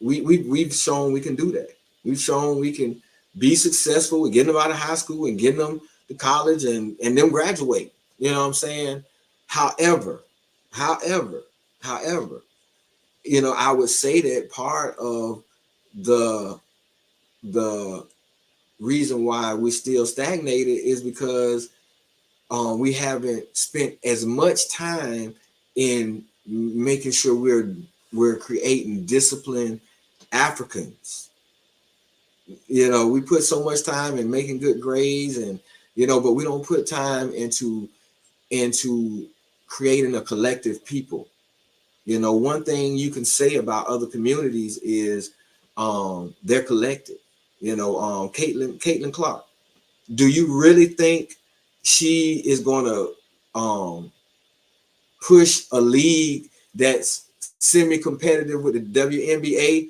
Speaker 1: We've shown we can do that. We've shown we can be successful with getting them out of high school and getting them to college and them graduate. You know what I'm saying? However, I would say that part of the reason why we're still stagnated is because we haven't spent as much time in making sure we're creating disciplined Africans. We put so much time in making good grades, and but we don't put time into creating a collective people. You know, one thing you can say about other communities is they're collective. You know, Caitlin Clark. Do you really think she is going to push a league that's semi-competitive with the WNBA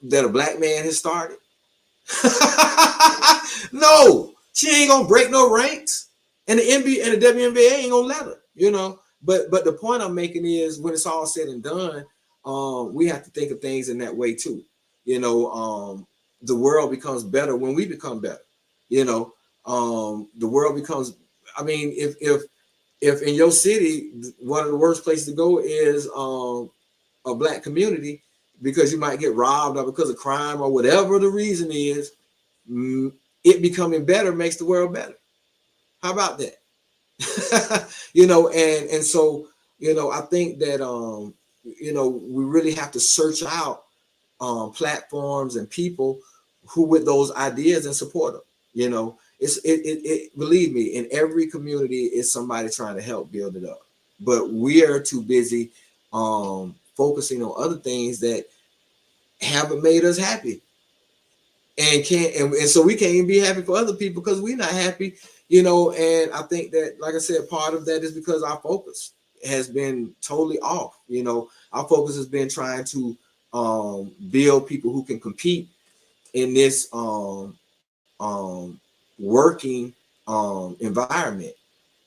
Speaker 1: that a black man has started? No, she ain't gonna break no ranks, and the NBA and the WNBA ain't gonna let her. You know, but the point I'm making is when it's all said and done, we have to think of things in that way too. You know, the world becomes better when we become better. You know, the world becomes. I mean, if in your city one of the worst places to go is a black community because you might get robbed or because of crime or whatever the reason is, it becoming better makes the world better. How about that? You know, and so, you know, I think that you know, we really have to search out platforms and people who with those ideas and support them. You know, it believe me, in every community is somebody trying to help build it up, but we are too busy focusing on other things that haven't made us happy and can't and so we can't even be happy for other people because we're not happy, you know. And I think that, like I said, part of that is because our focus has been totally off. You know, our focus has been trying to build people who can compete in this working environment,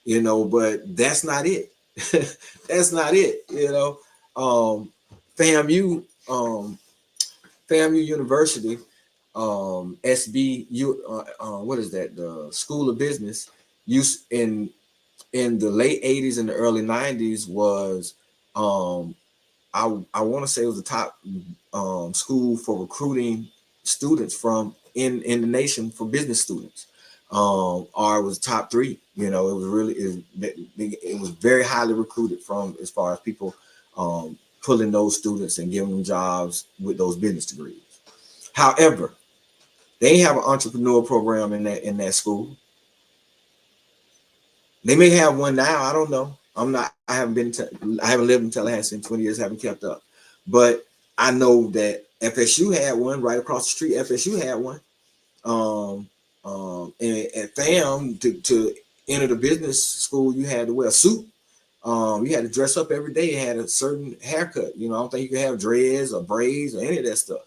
Speaker 1: you know, but that's not it. That's not it, you know. FAMU FAMU University, SBU, what is that? The School of Business, used in the late '80s and the early '90s was, I want to say it was the top school for recruiting students from in the nation for business students. Or it was top three. You know, it was really it was very highly recruited from as far as people pulling those students and giving them jobs with those business degrees. However, they have an entrepreneur program in that school. They may have one now. I don't know. I'm not. I haven't lived in Tallahassee in 20 years. Haven't kept up, but I know that FSU had one right across the street. FSU had one. And at FAM to enter the business school, you had to wear a suit. You had to dress up every day. You had a certain haircut. You know, I don't think you could have dreads or braids or any of that stuff.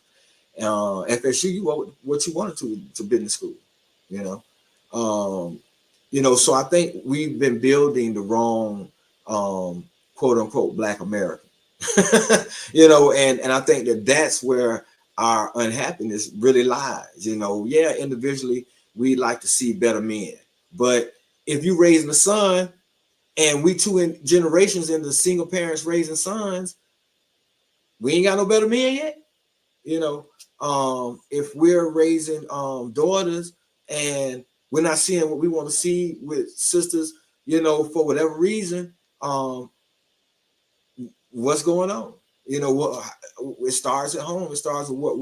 Speaker 1: FSU, you what you wanted to business school. You know, you know. So I think we've been building the wrong quote unquote Black American. You know, and I think that that's where our unhappiness really lies. You know, yeah, individually we like to see better men, but if you raising a son and we two in generations into single parents raising sons, we ain't got no better men yet. You know, if we're raising daughters and we're not seeing what we want to see with sisters, you know, for whatever reason, what's going on? You know, what it starts at home. It starts with what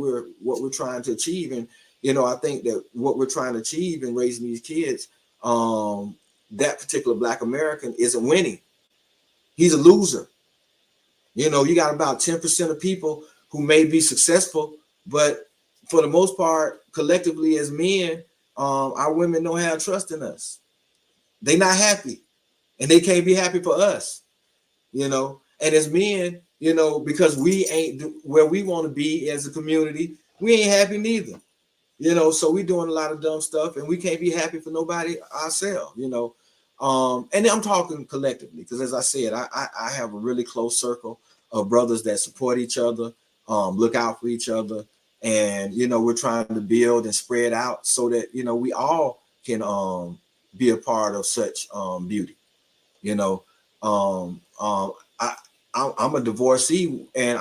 Speaker 1: we're trying to achieve. And you know, I think that what we're trying to achieve in raising these kids, that particular Black American isn't winning. He's a loser. You know, you got about 10% of people who may be successful, but for the most part, collectively as men, our women don't have trust in us. They're not happy, and they can't be happy for us. You know, and as men, you know, because we ain't where we want to be as a community, we ain't happy neither. You know, so we doing a lot of dumb stuff, and we can't be happy for nobody ourselves. You know, and I'm talking collectively because, as I said, I have a really close circle of brothers that support each other, look out for each other, and you know, we're trying to build and spread out so that you know we all can be a part of such beauty. You know, I I'm a divorcee, and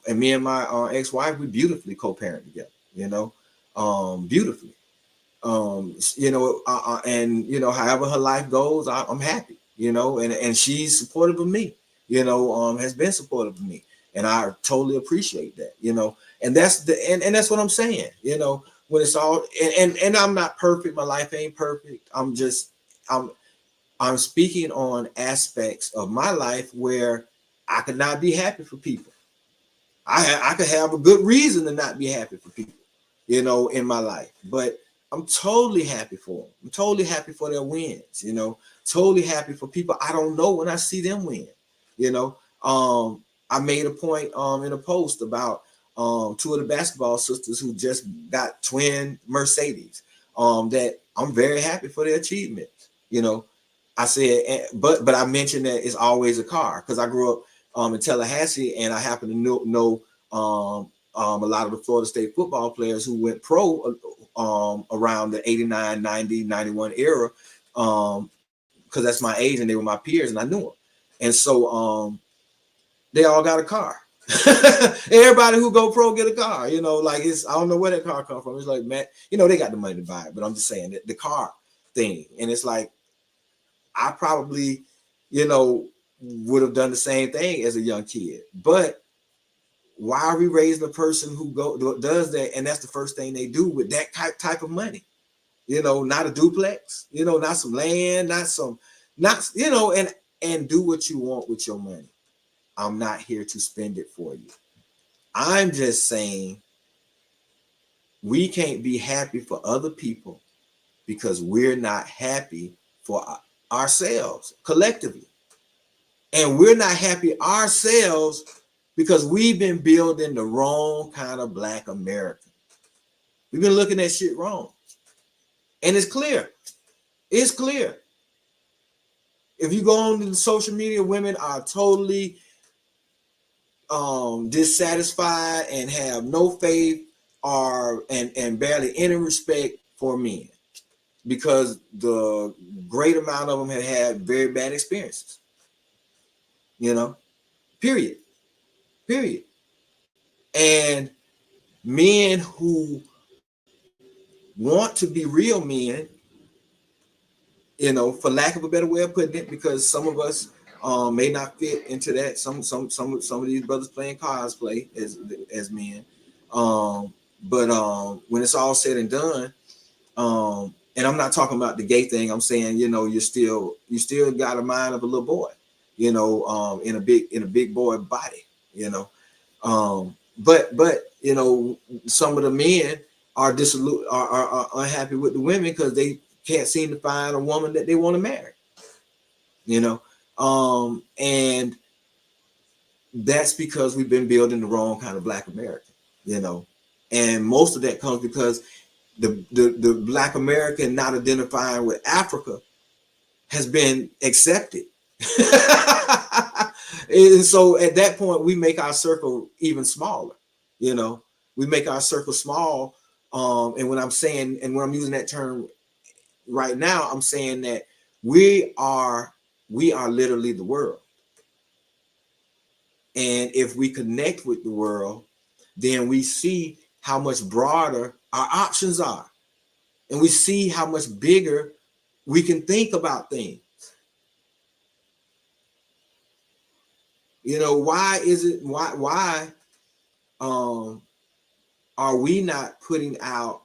Speaker 1: and me and my ex-wife, we beautifully co-parent together. You know, beautifully. You know, and you know, however her life goes, I'm happy. You know, and she's supportive of me. You know, has been supportive of me, and I totally appreciate that. You know, and and that's what I'm saying. You know, when it's all and I'm not perfect. My life ain't perfect. I'm I'm speaking on aspects of my life where I could not be happy for people. I could have a good reason to not be happy for people, you know, in my life. But I'm totally happy for them. I'm totally happy for their wins, you know, totally happy for people I don't know when I see them win, you know. I made a point in a post about two of the basketball sisters who just got twin Mercedes. That I'm very happy for their achievements, you know. I said, but I mentioned that it's always a car because I grew up in Tallahassee, and I happen to know a lot of the Florida State football players who went pro around the 89, 90, 91 era, because that's my age and they were my peers and I knew them. And so they all got a car. Everybody who go pro get a car, you know, like it's, I don't know where that car come from. It's like, man, you know, they got the money to buy it, but I'm just saying that the car thing. And it's like, I probably, you know, would have done the same thing as a young kid. But why are we raising a person who does that, and that's the first thing they do with that type of money? You know, not a duplex, you know, not some land, not you know, and do what you want with your money. I'm not here to spend it for you. I'm just saying we can't be happy for other people because we're not happy for ourselves collectively. And we're not happy ourselves because we've been building the wrong kind of Black American. We've been looking at shit wrong. And it's clear. It's clear. If you go on to the social media, women are totally dissatisfied and have no faith or and barely any respect for men because the great amount of them have had very bad experiences. You know, period. And men who want to be real men, you know, for lack of a better way of putting it, because some of us may not fit into that. Some of these brothers playing cosplay as men, but when it's all said and done, and I'm not talking about the gay thing. I'm saying, you know, you still got a mind of a little boy, you know, in a big boy body, you know. But you know, some of the men are are unhappy with the women because they can't seem to find a woman that they want to marry, you know. And that's because we've been building the wrong kind of Black American, you know. And most of that comes because the Black American not identifying with Africa has been accepted. And so at that point, we make our circle even smaller, you know. We make our circle small. And when I'm saying, and when I'm using that term right now, I'm saying that we are literally the world. And if we connect with the world, then we see how much broader our options are. And we see how much bigger we can think about things. You know, why are we not putting out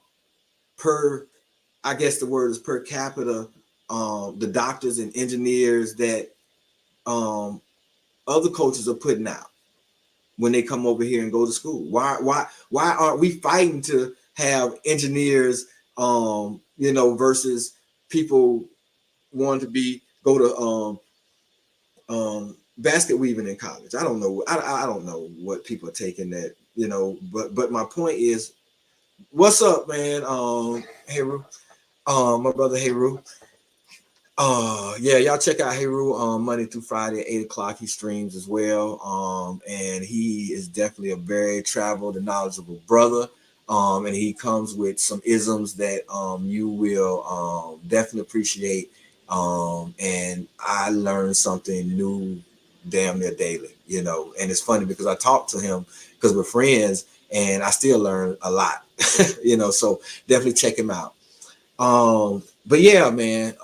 Speaker 1: I guess the word is per capita, the doctors and engineers that other cultures are putting out when they come over here and go to school? Why aren't we fighting to have engineers, you know, versus people wanting to go to basket weaving in college? I don't know. I don't know what people are taking that, you know, but my point is, what's up, man? Heru, my brother Heru. Yeah, y'all check out Heru Monday through Friday at 8 o'clock. He streams as well. And he is definitely a very traveled and knowledgeable brother. And he comes with some isms that you will definitely appreciate. And I learned something new damn near daily, you know. And it's funny because I talk to him because we're friends and I still learn a lot, you know. So definitely check him out. But yeah, man,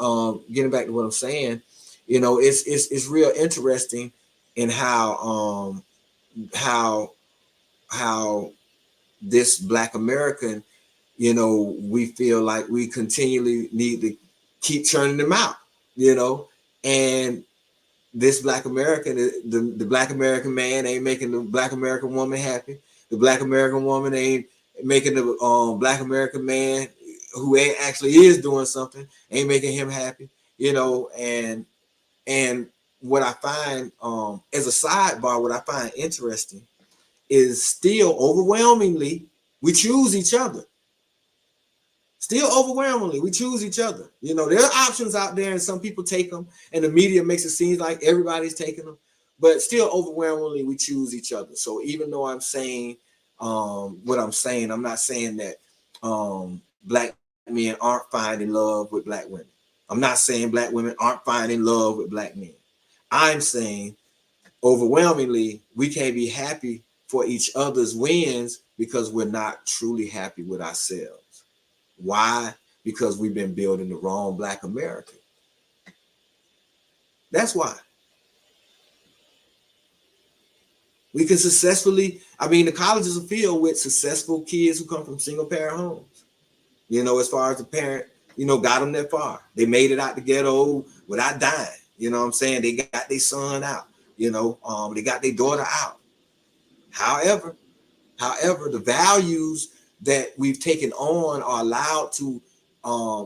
Speaker 1: getting back to what I'm saying, you know, it's real interesting in how this Black American, you know, we feel like we continually need to keep churning them out, you know. And this Black American, the Black American man ain't making the Black American woman happy. The Black American woman ain't making the Black American man who ain't actually is doing something, ain't making him happy, and what I find as a sidebar, what I find interesting is still overwhelmingly we choose each other. Still overwhelmingly, we choose each other. There are options out there, and some people take them, and the media makes it seem like everybody's taking them. But still, overwhelmingly, we choose each other. So even though I'm saying what I'm saying, I'm not saying that Black men aren't finding love with Black women. I'm not saying Black women aren't finding love with Black men. I'm saying overwhelmingly, we can't be happy for each other's wins because we're not truly happy with ourselves. Why? Because we've been building the wrong Black America. That's why. We can successfully, the colleges are filled with successful kids who come from single parent homes. As far as the parent, got them that far. They made it out the ghetto without dying. You know what I'm saying? They got their son out. They got their daughter out. However, the values that we've taken on are allowed to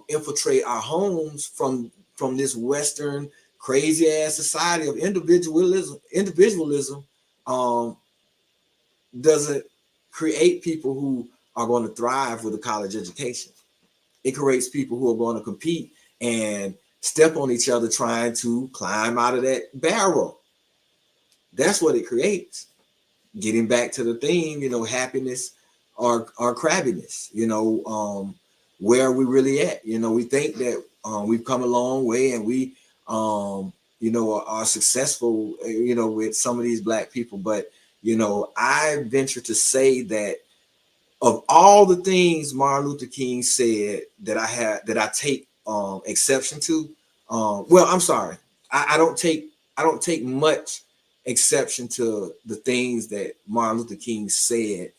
Speaker 1: infiltrate our homes from this Western crazy ass society of individualism. Doesn't create people who are going to thrive with a college education. It creates people who are going to compete and step on each other trying to climb out of that barrel. That's what it creates. Getting back to the theme, happiness or crabbiness, where are we really at? We think that we've come a long way and we, are successful, with some of these Black people. But, I venture to say that of all the things Martin Luther King said that I take exception to, I'm sorry, I don't take much exception to the things that Martin Luther King said,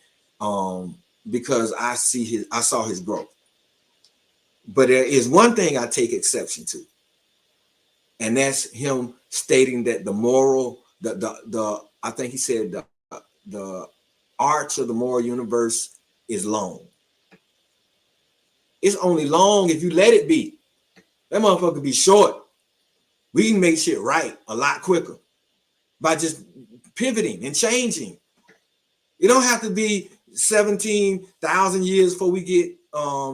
Speaker 1: because I saw his growth. But there is one thing I take exception to, and that's him stating that the moral, I think he said the arch of the moral universe is long. It's only long if you let it be. That motherfucker be short. We can make shit right a lot quicker by just pivoting and changing. You don't have to be 17,000 years before we get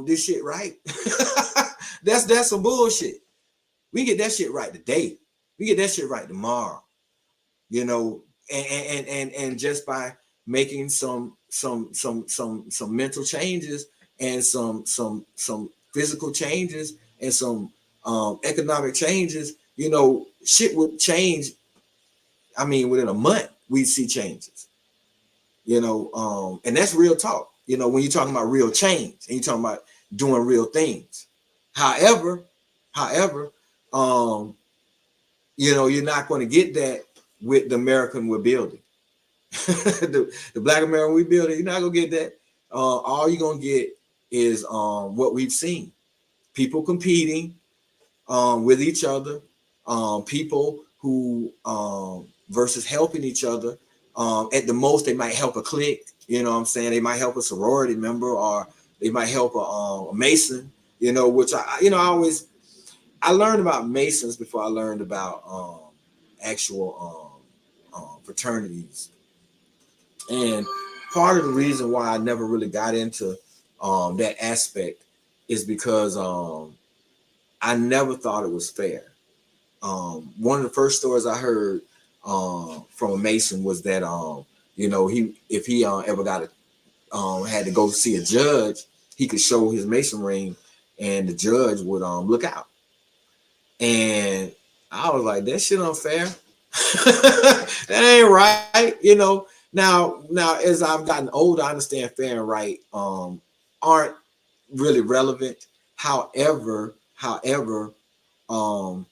Speaker 1: this shit right. That's some bullshit. We get that shit right today. We get that shit right tomorrow. And just by making some mental changes and some physical changes and some economic changes, shit would change. Within a month, we'd see changes. And that's real talk. When you're talking about real change and you're talking about doing real things. However, you're not going to get that with the American we're building. the Black American we building, you're not gonna get that. All you're gonna get is what we've seen: people competing with each other, people who versus helping each other. At the most, they might help a clique. You know what I'm saying? They might help a sorority member, or they might help a Mason. Which I learned about Masons before I learned about actual fraternities. And part of the reason why I never really got into that aspect is because I never thought it was fair. One of the first stories I heard from a Mason was that if he ever got had to go see a judge, he could show his Mason ring, and the judge would look out. And I was like, that shit unfair. That ain't right. Now as I've gotten older, I understand fair and right aren't really relevant. However, when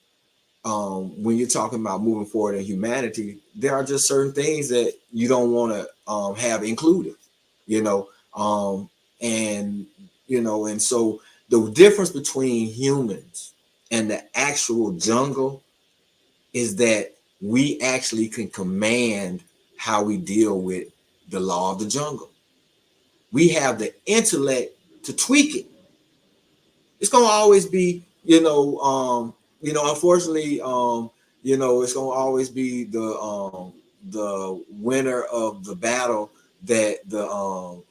Speaker 1: you're talking about moving forward in humanity, there are just certain things that you don't want to have included, and so the difference between humans and the actual jungle is that we actually can command how we deal with the law of the jungle. We have the intellect to tweak it. It's gonna always be, unfortunately, it's gonna always be the winner of the battle that the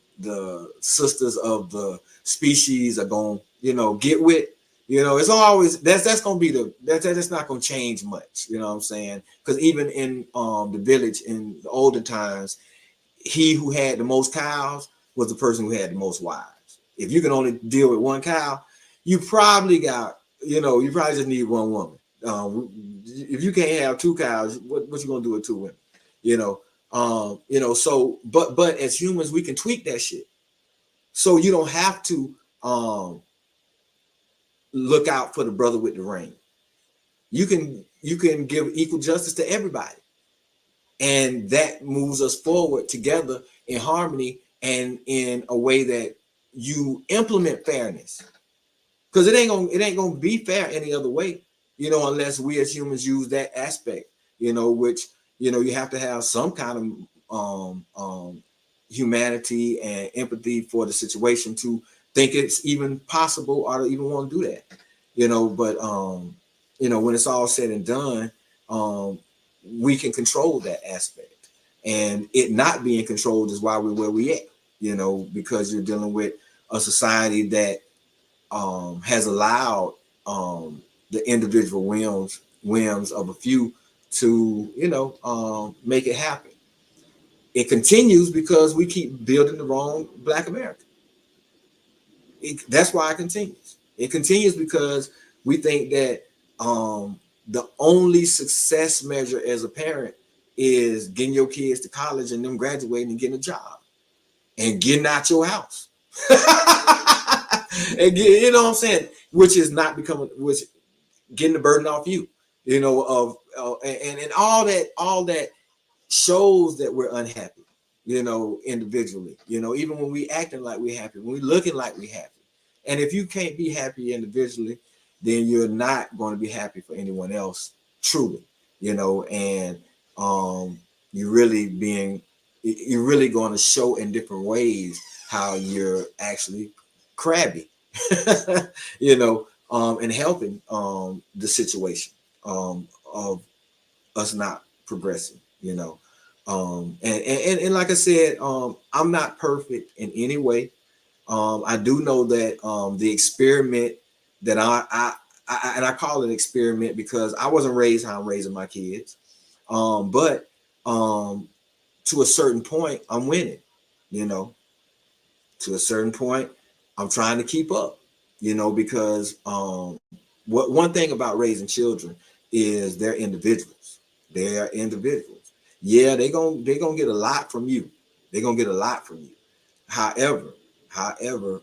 Speaker 1: sisters of the species are gonna, get with. It's always that's gonna be that's not gonna change much. You know what I'm saying? Because even in the village in the olden times, he who had the most cows was the person who had the most wives. If you can only deal with one cow, you probably got, you probably just need one woman. If you can't have two cows, what you gonna do with two women? So but as humans, we can tweak that shit. So you don't have to look out for the brother with the ring. You can give equal justice to everybody. And that moves us forward together in harmony and in a way that you implement fairness, because it ain't gonna be fair any other way, unless we as humans use that aspect, which you have to have some kind of humanity and empathy for the situation to think it's even possible or to even want to do that, but when it's all said and done, we can control that aspect, and it not being controlled is why we're where we at, because you're dealing with a society that has allowed the individual whims of a few to make it happen. It continues because we keep building the wrong Black America. That's why it continues. It continues because we think that the only success measure as a parent is getting your kids to college and them graduating and getting a job and getting out your house. And what I'm saying, which is not becoming, which getting the burden off you, of and all that shows that we're unhappy, individually, even when we acting like we're happy, when we looking like we're happy. And if you can't be happy individually, then you're not going to be happy for anyone else, truly, and you're really going to show in different ways how you're actually crabby, and helping the situation of us not progressing, and like I said, I'm not perfect in any way. I do know that the experiment that I call it an experiment because I wasn't raised how I'm raising my kids, but to a certain point, I'm winning, to a certain point, I'm trying to keep up, because what one thing about raising children is they're individuals. They are individuals. Yeah, they gonna get a lot from you. They're gonna get a lot from you. However,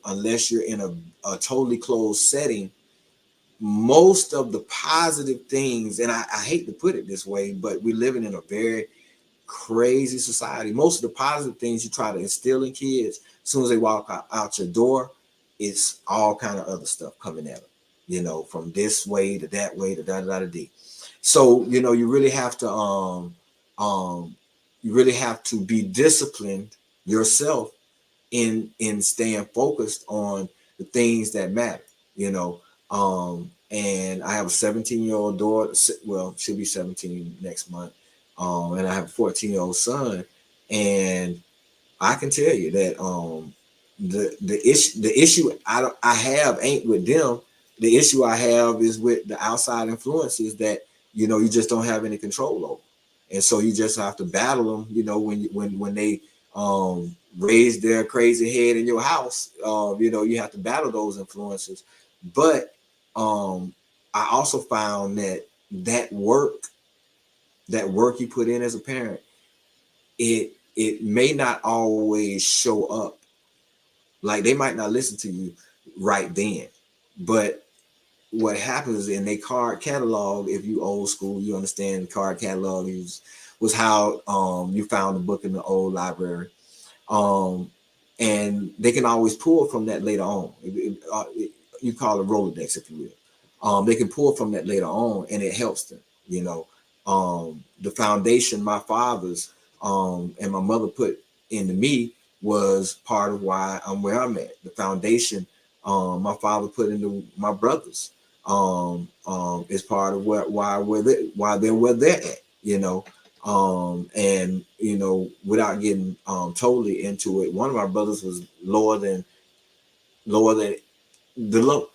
Speaker 1: unless you're in a totally closed setting, most of the positive things, and I hate to put it this way, but we're living in a very crazy society. Most of the positive things you try to instill in kids, as soon as they walk out your door, it's all kind of other stuff coming at them, from this way to that way to da da da da. So you really have to be disciplined yourself in staying focused on the things that matter, and I have a 17-year-old daughter. Well, she'll be 17 next month. And I have a 14-year-old son, and I can tell you that the issue I have ain't with them. The issue I have is with the outside influences that you just don't have any control over, and so you just have to battle them. When they raise their crazy head in your house, you have to battle those influences. But I also found that work you put in as a parent, it may not always show up. Like, they might not listen to you right then, but what happens in their card catalog, if you old school, you understand card catalog was how you found a book in the old library, and they can always pull from that later on. You call it Rolodex, if you will. They can pull from that later on, and it helps them, the foundation my father's and my mother put into me was part of why I'm where I'm at. The foundation my father put into my brothers is part of why they're where they're at, you know. And you know, without getting totally into it, one of my brothers was lower than the low,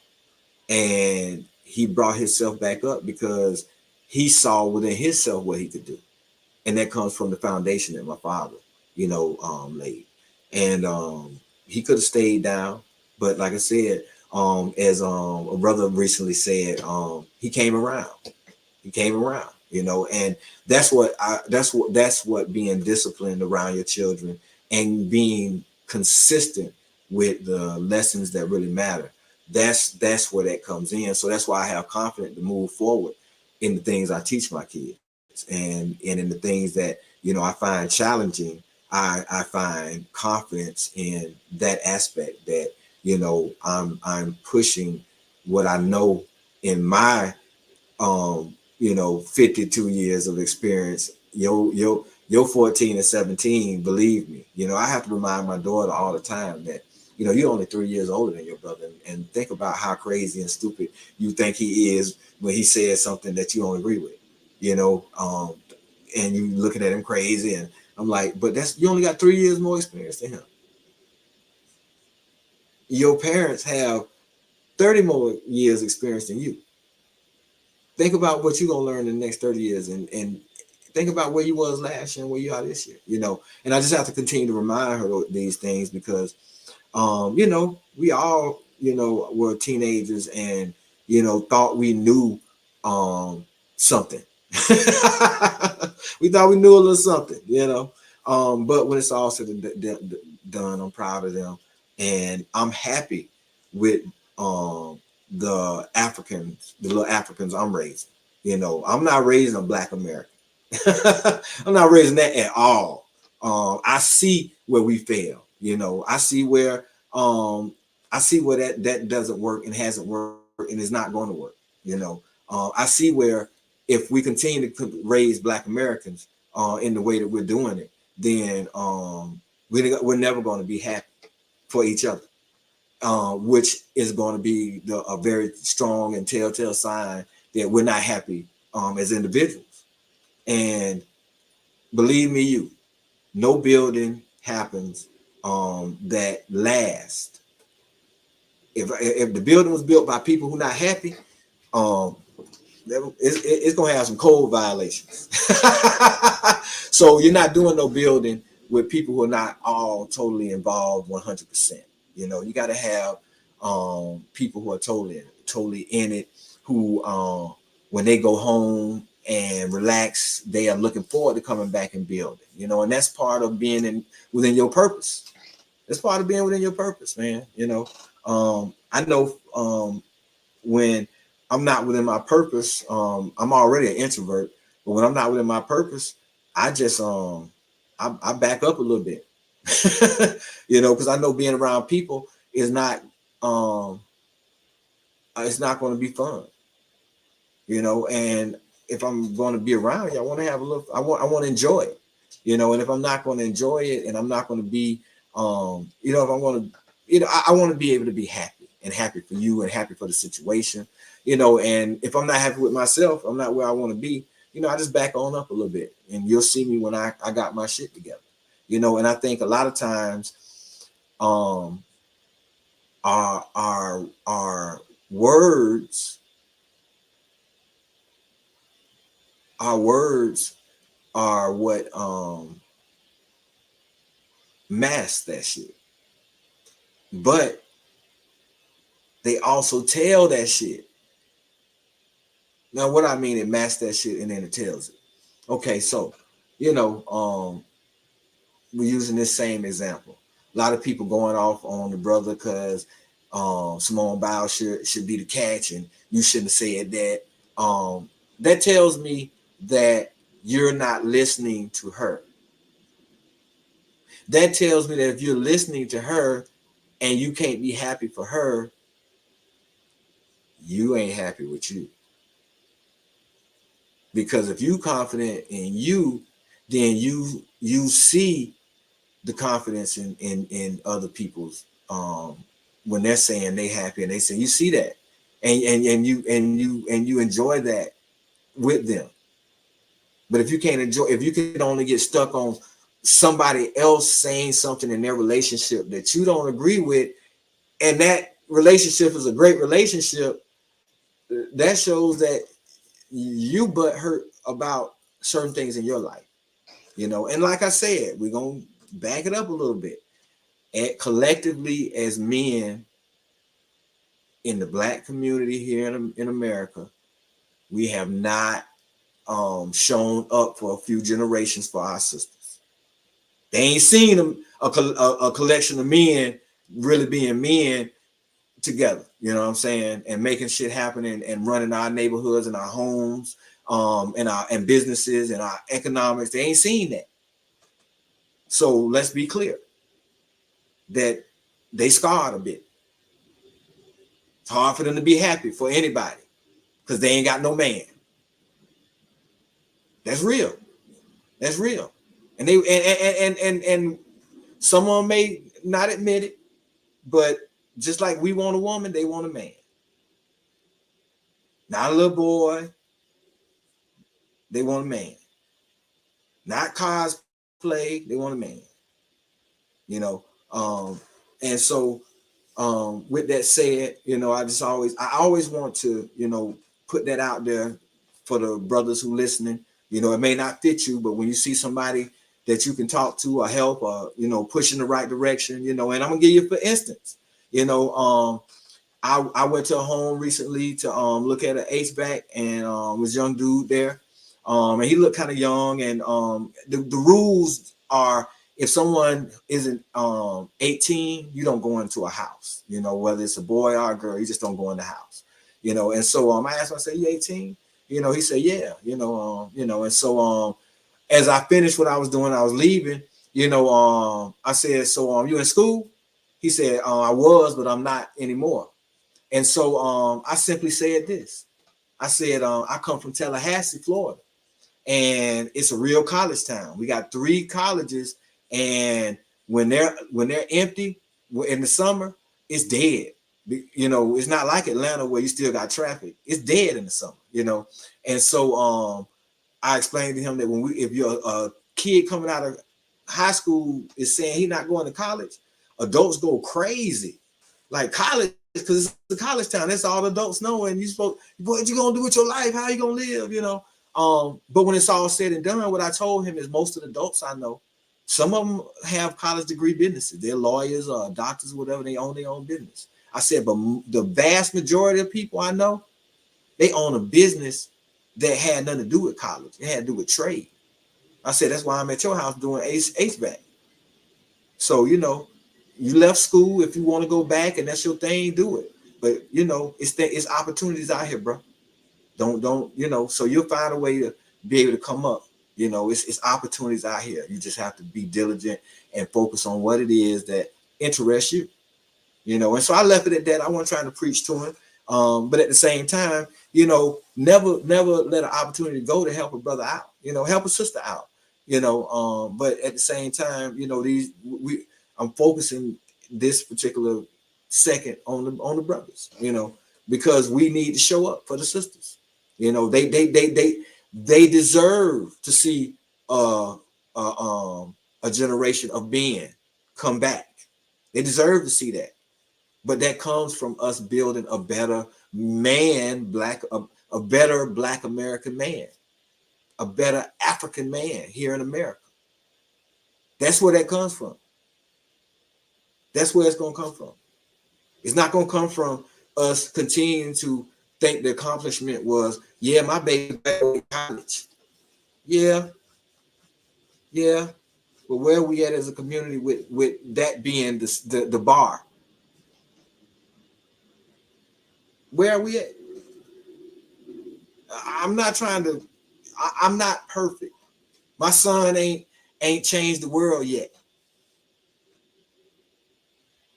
Speaker 1: and he brought himself back up because he saw within himself what he could do, and that comes from the foundation that my father, you know, laid. And he could have stayed down, but like I said, as a brother recently said, he came around. He came around, you know, and that's what being disciplined around your children and being consistent with the lessons that really matter. That's where that comes in. So that's why I have confidence to move forward in the things I teach my kids, and in the things that, you know, I find challenging. I find confidence in that aspect, that, you know, I'm pushing what I know in my you know, 52 years of experience. Yo 14 and 17, believe me, you know, I have to remind my daughter all the time that, you know, you're only 3 years older than your brother, and think about how crazy and stupid you think he is when he says something that you don't agree with, you know. And you looking at him crazy, and I'm like, but that's, you only got 3 years more experience than him. Your parents have 30 more years experience than you. Think about what you're gonna learn in the next 30 years, and think about where you was last year and where you are this year, you know. And I just have to continue to remind her these things because you know, we all, you know, were teenagers and, you know, thought we knew something. We thought we knew a little something, you know. But when it's all said and done, I'm proud of them, and I'm happy with the Africans, the little Africans I'm raising. You know, I'm not raising a Black American. I'm not raising that at all. I see where we fail. You know, I see where that doesn't work and hasn't worked and is not going to work. You know, I see where if we continue to raise Black Americans in the way that we're doing it, then we're never going to be happy for each other, which is going to be a very strong and telltale sign that we're not happy as individuals. And believe me, no building happens that lasts. If the building was built by people who are not happy, um, it's gonna have some code violations. So you're not doing no building with people who are not all totally involved 100%. You know, you got to have people who are totally in it, who when they go home and relax, they are looking forward to coming back and building. You know, and that's part of being within your purpose. It's part of being within your purpose, man. You know, I know when I'm not within my purpose, I'm already an introvert, but when I'm not within my purpose, I just I back up a little bit. You know, because I know being around people is not it's not going to be fun. You know, and if I'm going to be around you, I want to have a little. I want to enjoy it. You know, and if I'm not going to enjoy it, and I'm not going to be, you know, if I'm going to, you know, I want to be able to be happy and happy for you and happy for the situation. You know, and if I'm not happy with myself, I'm not where I want to be. You know, I just back on up a little bit, and you'll see me when I got my shit together. You know, and I think a lot of times, um, our words, our words are what mask that shit. But they also tell that shit. Now, what I mean, it masks that shit and then it tells it. Okay, so, you know, we're using this same example. A lot of people going off on the brother because Simone Biles should be the catch and you shouldn't have said that. That tells me that you're not listening to her. That tells me that if you're listening to her and you can't be happy for her, you ain't happy with you. Because if you confident in you, then you see the confidence in other people's when they're saying they happy and they say you see that and you enjoy that with them. But if you can't enjoy, if you can only get stuck on somebody else saying something in their relationship that you don't agree with, and that relationship is a great relationship, that shows that you but hurt about certain things in your life, you know. And like I said, we're gonna back it up a little bit. And collectively, as men in the Black community here in America, we have not shown up for a few generations for our sisters. They ain't seen a collection of men really being men together, you know what I'm saying, and making shit happen and running our neighborhoods and our homes, and businesses and our economics. They ain't seen that. So let's be clear that they scarred a bit. It's hard for them to be happy for anybody because they ain't got no man. That's real. That's real. And they and some of them may not admit it, but just like we want a woman, they want a man. Not a little boy. They want a man. Not cosplay. They want a man. You know. And so with that said, you know, I always want to, you know, put that out there for the brothers who listening. You know, it may not fit you, but when you see somebody that you can talk to or help or, you know, push in the right direction, you know, and I'm gonna give you for instance, you know, I went to a home recently to look at an HVAC and was a young dude there. And he looked kind of young, and the rules are if someone isn't 18, you don't go into a house, you know, whether it's a boy or a girl, you just don't go in the house, you know. And so I asked him, I said, you 18? You know, he said, yeah, you know, and so as I finished what I was doing, I was leaving, you know, I said, so you in school? He said, I was, but I'm not anymore. And so I simply said this. I said, I come from Tallahassee, Florida, and it's a real college town. We got 3 colleges, and when they're empty in the summer, it's dead. You know, it's not like Atlanta where you still got traffic. It's dead in the summer, you know. And so I explained to him that if you're a kid coming out of high school is saying he's not going to college, adults go crazy. Like college, because it's a college town. That's all adults know. And you supposed, what you gonna do with your life? How you gonna live? You know. But when it's all said and done, what I told him is most of the adults I know, some of them have college degree businesses. They're lawyers or doctors, whatever. They own their own business. I said, but the vast majority of people I know, they own a business that had nothing to do with college. It had to do with trade. I said, that's why I'm at your house doing HVAC. So, you know, you left school. If you want to go back and that's your thing, do it. But, you know, it's opportunities out here, bro. Don't, you know, so you'll find a way to be able to come up. You know, it's opportunities out here. You just have to be diligent and focus on what it is that interests you. You know, and so I left it at that. I wasn't trying to preach to him. But at the same time, you know, never let an opportunity go to help a brother out, you know, help a sister out, you know. But at the same time, you know, I'm focusing this particular second on the brothers, you know, because we need to show up for the sisters. You know, they deserve to see a generation of men come back. They deserve to see that. But that comes from us building a better man, a better Black American man, a better African man here in America. That's where that comes from. That's where it's going to come from. It's not going to come from us continuing to think the accomplishment was, yeah, my baby graduated college. Yeah. But where are we at as a community with that being the bar? Where are we at? I'm not trying to. I'm not perfect. My son ain't changed the world yet.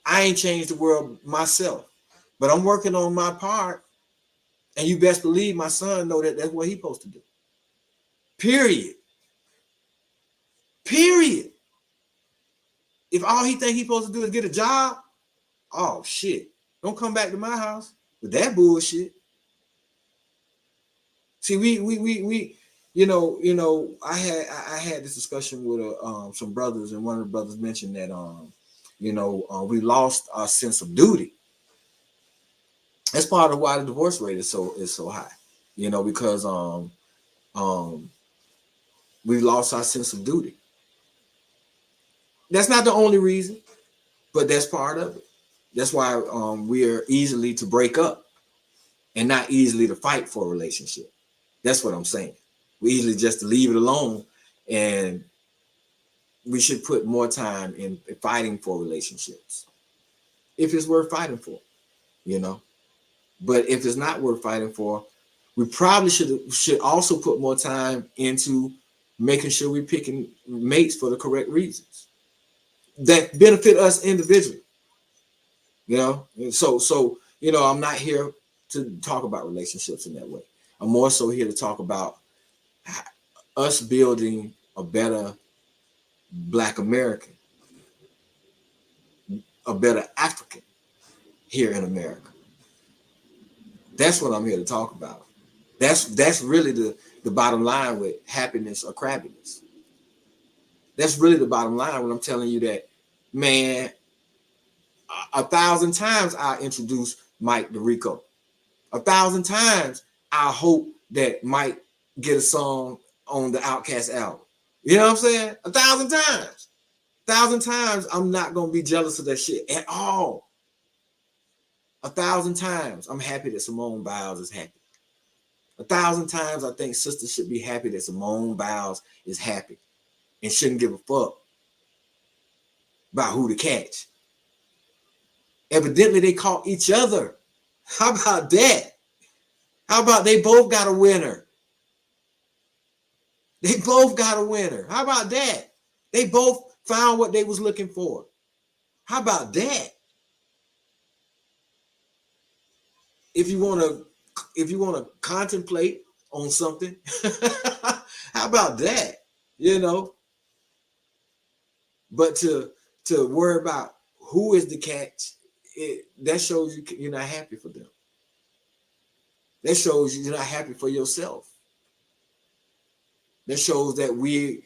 Speaker 1: I ain't changed the world myself, but I'm working on my part, and you best believe my son know that that's what he's supposed to do. Period. Period. If all he think he's supposed to do is get a job, oh shit. Don't come back to my house with that bullshit. See, we you know, I had this discussion with some brothers, and one of the brothers mentioned that we lost our sense of duty. That's part of why the divorce rate is so high, because we lost our sense of duty. That's not the only reason, but that's part of it. That's why we are easily to break up and not easily to fight for a relationship. That's what I'm saying. We easily just to leave it alone, and we should put more time in fighting for relationships if it's worth fighting for, But if it's not worth fighting for, we probably should also put more time into making sure we're picking mates for the correct reasons that benefit us individually. So I'm not here to talk about relationships in that way. I'm more so here to talk about us building a better Black American, a better African here in America. That's what I'm here to talk about. That's really the bottom line with happiness or crabbiness. That's really the bottom line when I'm telling you that, man, 1,000 times I introduce Mike to Rico. 1,000 times I hope that Mike get a song on the Outkast album. You know what I'm saying? 1,000 times. 1,000 times I'm not going to be jealous of that shit at all. 1,000 times I'm happy that Simone Biles is happy. 1,000 times I think sisters should be happy that Simone Biles is happy and shouldn't give a fuck about who to catch. Evidently, they caught each other. How about that? How about they both got a winner? They both got a winner. How about that? They both found what they was looking for. How about that? If you want to contemplate on something, how about that? But to worry about who is the catch, that shows you're not happy for them. That shows you're not happy for yourself. That shows that we're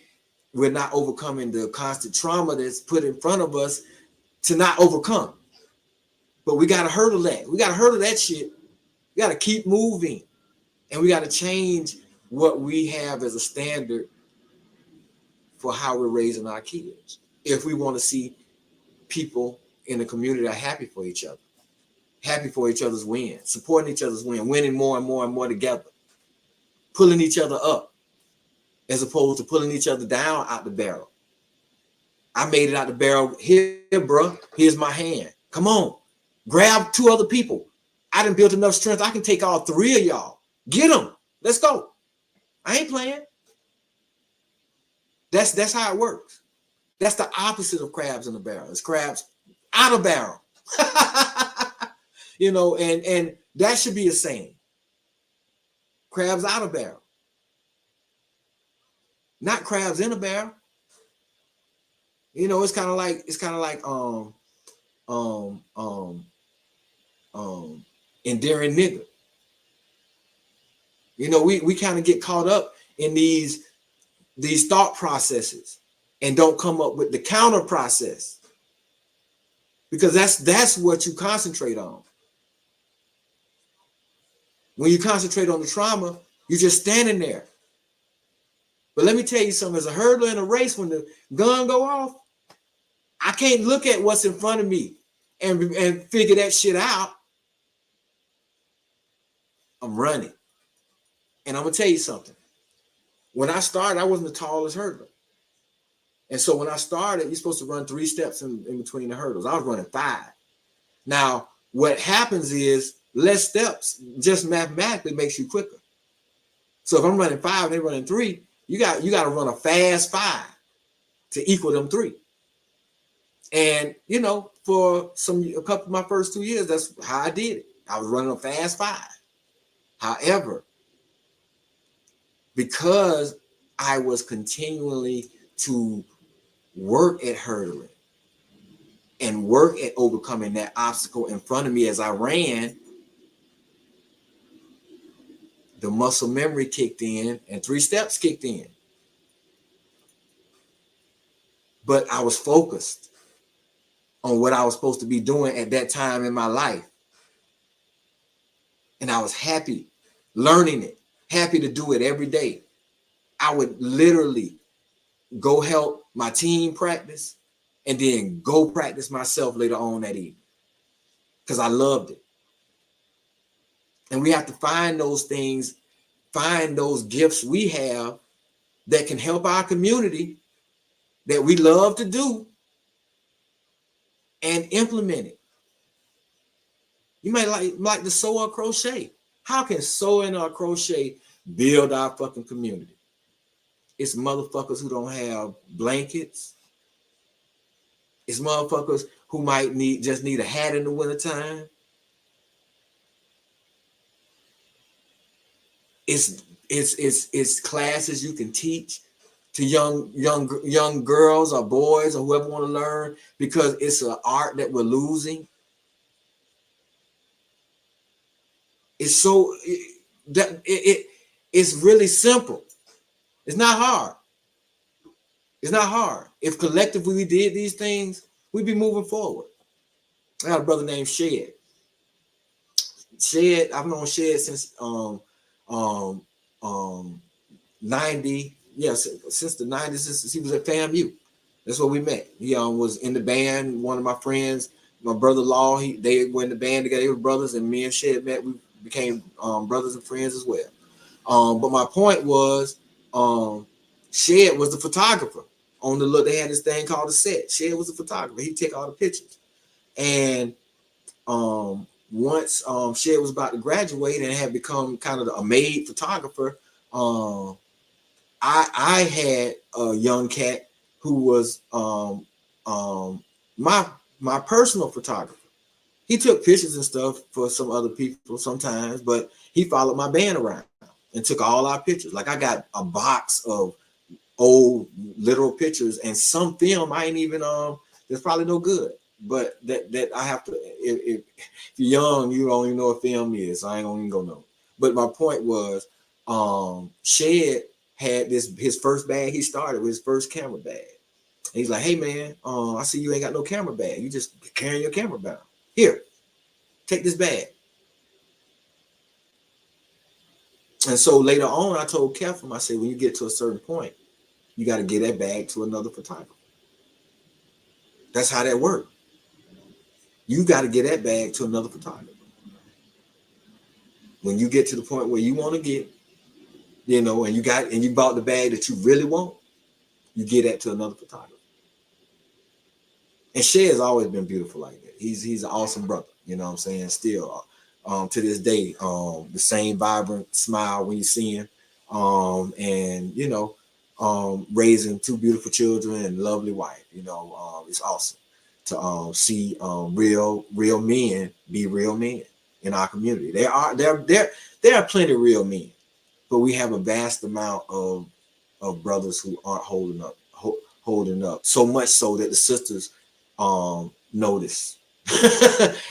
Speaker 1: not overcoming the constant trauma that's put in front of us to not overcome. But we got to hurdle that. We got to hurdle that shit. We got to keep moving. And we got to change what we have as a standard for how we're raising our kids. If we want to see people in the community are happy for each other, happy for each other's win, supporting each other's win, winning more and more and more together, pulling each other up, as opposed to pulling each other down out the barrel. I made it out the barrel. Here, bro. Here's my hand. Come on. Grab 2 other people. I done built enough strength. I can take all 3 of y'all. Get them. Let's go. I ain't playing. That's how it works. That's the opposite of crabs in the barrel. It's crabs out of barrel. And that should be a saying. Crabs out of barrel. Not crabs in a barrel. It's kind of like endearing nigga. We kind of get caught up in these thought processes and don't come up with the counter process, because that's what you concentrate on. When you concentrate on the trauma, you're just standing there. But let me tell you something, as a hurdler in a race, when the gun go off, I can't look at what's in front of me and figure that shit out. I'm running. And I'm going to tell you something. When I started, I wasn't the tallest hurdler. And so when I started, you're supposed to run 3 steps in between the hurdles. I was running 5. Now, what happens is less steps just mathematically makes you quicker. So if I'm running 5 and they're running 3, you got to run a fast 5 to equal them 3. And, for a couple of my first 2 years, that's how I did it. I was running a fast 5. However, because I was continually to work at hurdling and work at overcoming that obstacle in front of me as I ran, the muscle memory kicked in and 3 steps kicked in. But I was focused on what I was supposed to be doing at that time in my life. And I was happy learning it, happy to do it every day. I would literally go help my team practice and then go practice myself later on that evening because I loved it. And we have to find those things, find those gifts we have that can help our community that we love to do and implement it. You might like to sew or crochet. How can sewing or crochet build our fucking community? It's motherfuckers who don't have blankets. It's motherfuckers who might just need a hat in the wintertime. It's classes you can teach to young girls or boys or whoever want to learn, because it's an art that we're losing. It's so it's really simple. It's not hard. It's not hard. If collectively we did these things, we'd be moving forward. I got a brother named Shed. I've known Shed since 90, yes, since the 90s, since he was at FAMU. That's where we met. He was in the band. One of my friends, my brother-in-law, they were in the band together. They were brothers, and me and Shed met. We became brothers and friends as well. But my point was, Shed was the photographer on the look. They had this thing called a set. Shed was the photographer. He'd take all the pictures. And once Shed was about to graduate and had become kind of a maid photographer, I had a young cat who was my personal photographer. He took pictures and stuff for some other people sometimes, but he followed my band around and took all our pictures. Like, I got a box of old literal pictures and some film I ain't even that's probably no good. But that I have to, if you're young, you don't even know what film is. So I ain't gonna even go know. But my point was, Shed had his first bag. He started with his first camera bag. And he's like, "Hey man, I see you ain't got no camera bag. You just carrying your camera bag. Here, take this bag." And so later on, I told Kefim, I said, when you get to a certain point, you got to get that bag to another photographer. That's how that works. You got to get that bag to another photographer. When you get to the point where you want to get, and you bought the bag that you really want, you get that to another photographer. And Shay has always been beautiful like that. He's an awesome brother. You know what I'm saying? Still, to this day, the same vibrant smile when you see him, and raising 2 beautiful children and lovely wife. It's awesome to see real men be real men in our community. There are plenty of real men, but we have a vast amount of brothers who aren't holding up so much so that the sisters notice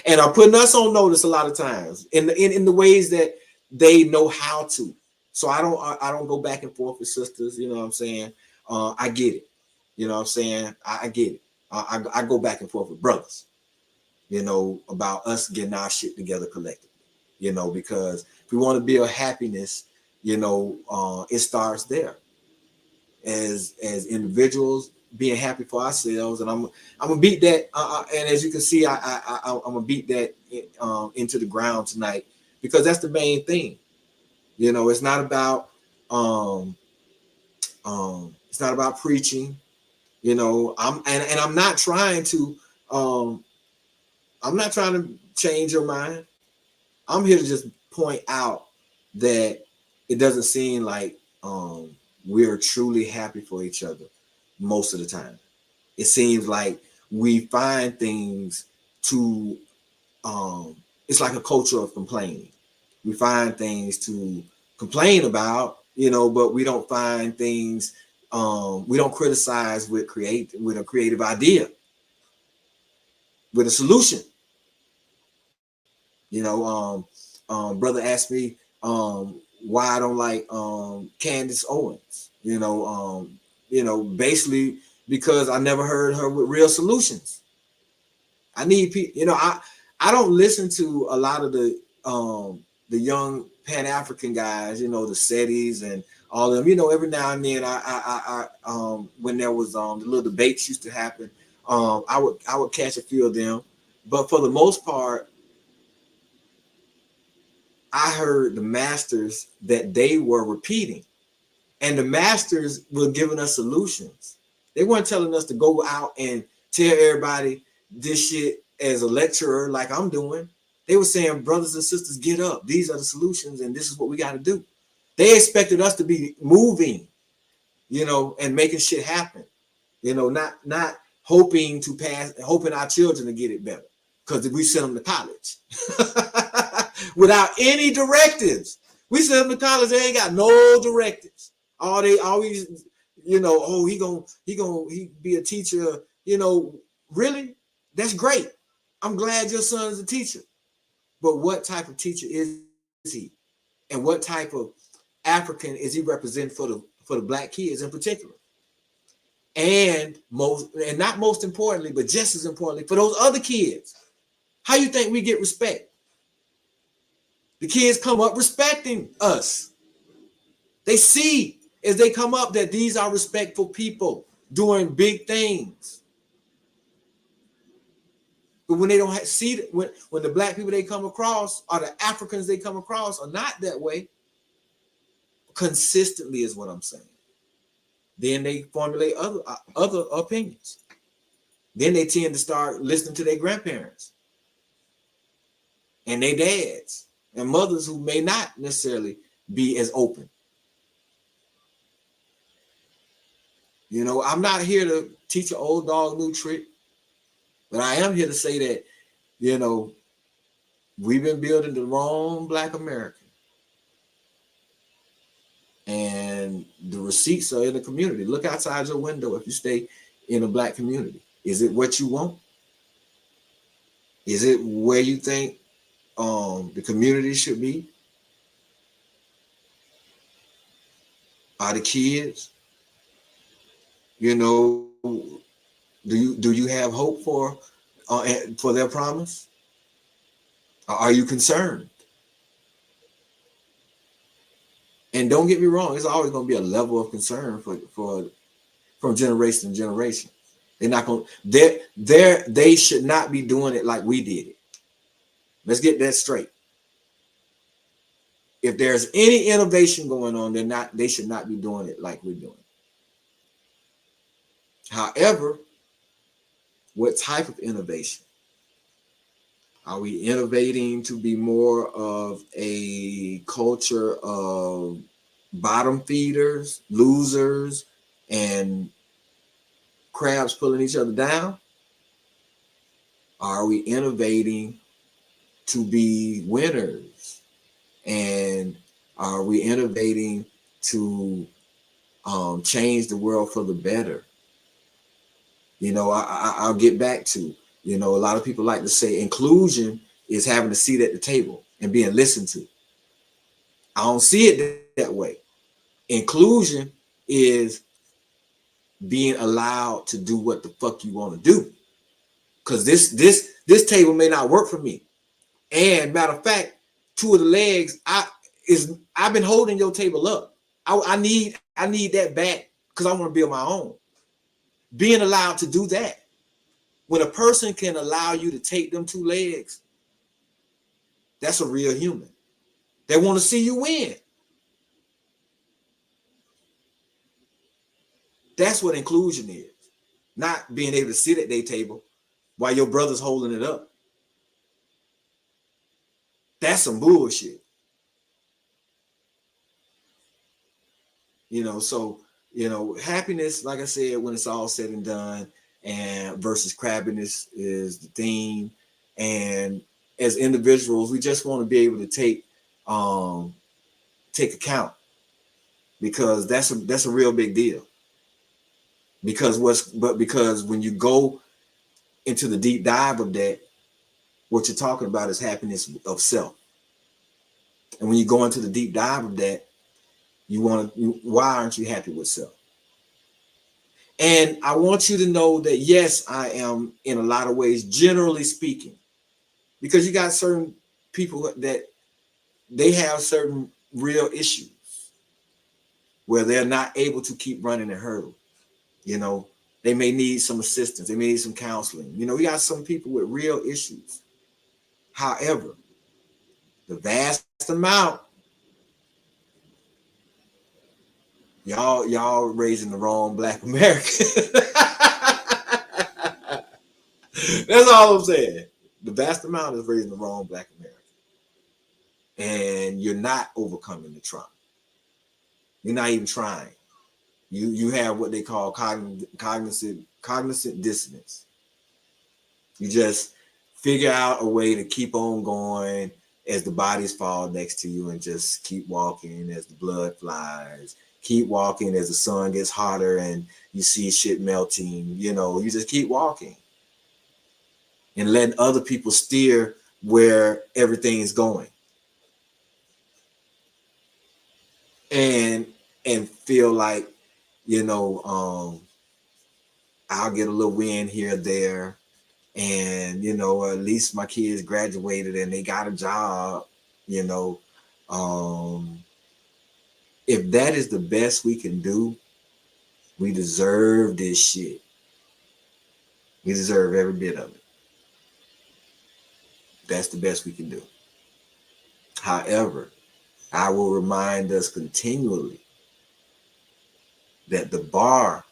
Speaker 1: and are putting us on notice a lot of times in the ways that they know how to. So I don't go back and forth with sisters. You know what I'm saying? I get it. You know what I'm saying? I get it. I go back and forth with brothers, about us getting our shit together collectively, because if we want to build happiness, it starts there as individuals being happy for ourselves. And I'm gonna beat that. And as you can see, I'm gonna beat that into the ground tonight, because that's the main thing. It's not about preaching. I'm not trying to change your mind. I'm here to just point out that it doesn't seem like we're truly happy for each other most of the time. It seems like we find things to it's like a culture of complaining. We find things to complain about but we don't find things, we don't criticize with a creative idea, with a solution. Brother asked me why I don't like Candace Owens. Basically because I never heard her with real solutions. I need people. I don't listen to a lot of the young Pan African guys. The SETIs and all of them. Every now and then, when there was the little debates used to happen, I would catch a few of them, but for the most part, I heard the masters that they were repeating, and the masters were giving us solutions. They weren't telling us to go out and tell everybody this shit as a lecturer like I'm doing. They were saying, brothers and sisters, get up. These are the solutions, and this is what we got to do. They expected us to be moving, and making shit happen. Not hoping our children to get it better because we sent them to college without any directives. We sent them to college, they ain't got no directives. All they always, oh, he be a teacher. Really, that's great. I'm glad your son is a teacher, but what type of teacher is he, and what type of African is he representing for the black kids in particular? And not most importantly, but just as importantly, for those other kids, how you think we get respect? The kids come up respecting us. They see as they come up that these are respectful people doing big things. But when they don't see when the black people they come across or the Africans they come across are not that way consistently, is what I'm saying. Then they formulate other opinions. Then they tend to start listening to their grandparents and their dads and mothers who may not necessarily be as open. I'm not here to teach an old dog new trick, but I am here to say that, we've been building the wrong Black American. And the receipts are in the community. Look outside your window if you stay in a Black community. Is it what you want? Is it where you think the community should be? Are the kids? Do you have hope for their promise? Or are you concerned? And don't get me wrong, it's always going to be a level of concern from generation to generation. They're not going. They should not be doing it like we did it. Let's get that straight. If there's any innovation going on, they should not be doing it like we're doing. However, what type of innovation? Are we innovating to be more of a culture of bottom feeders, losers, and crabs pulling each other down? Are we innovating to be winners? And are we innovating to change the world for the better? I'll get back to, a lot of people like to say inclusion is having a seat at the table and being listened to. I don't see it that way. Inclusion is being allowed to do what the fuck you want to do. Because this table may not work for me. And matter of fact, two of the legs, I've been holding your table up. I need that back because I want to build my own. Being allowed to do that. When a person can allow you to take them two legs, that's a real human. They want to see you win. That's what inclusion is. Not being able to sit at their table while your brother's holding it up. That's some bullshit. So, happiness, like I said, when it's all said and done, and versus crabbiness is the theme. And as individuals, we just want to be able to take account because that's a real big deal. Because because when you go into the deep dive of that, what you're talking about is happiness of self. And when you go into the deep dive of that, why aren't you happy with self? And I want you to know that yes, I am in a lot of ways, generally speaking, because you got certain people that they have certain real issues where they're not able to keep running the hurdle. You know, they may need some assistance, they may need some counseling. You know, we got some people with real issues. However, the vast amount, y'all raising the wrong Black American. That's all I'm saying. The vast amount is raising the wrong Black American. And you're not overcoming the trauma. You're not even trying. You have what they call cognizant dissonance. You just figure out a way to keep on going as the bodies fall next to you, and just keep walking as the blood flies. Keep walking as the sun gets hotter and you see shit melting. You know, you just keep walking and letting other people steer where everything is going. And feel like, you know, I'll get a little win here or there, and you know, at least my kids graduated and they got a job. You know, if that is the best we can do, we deserve this shit. We deserve every bit of it. That's the best we can do. However, I will remind us continually that the bar,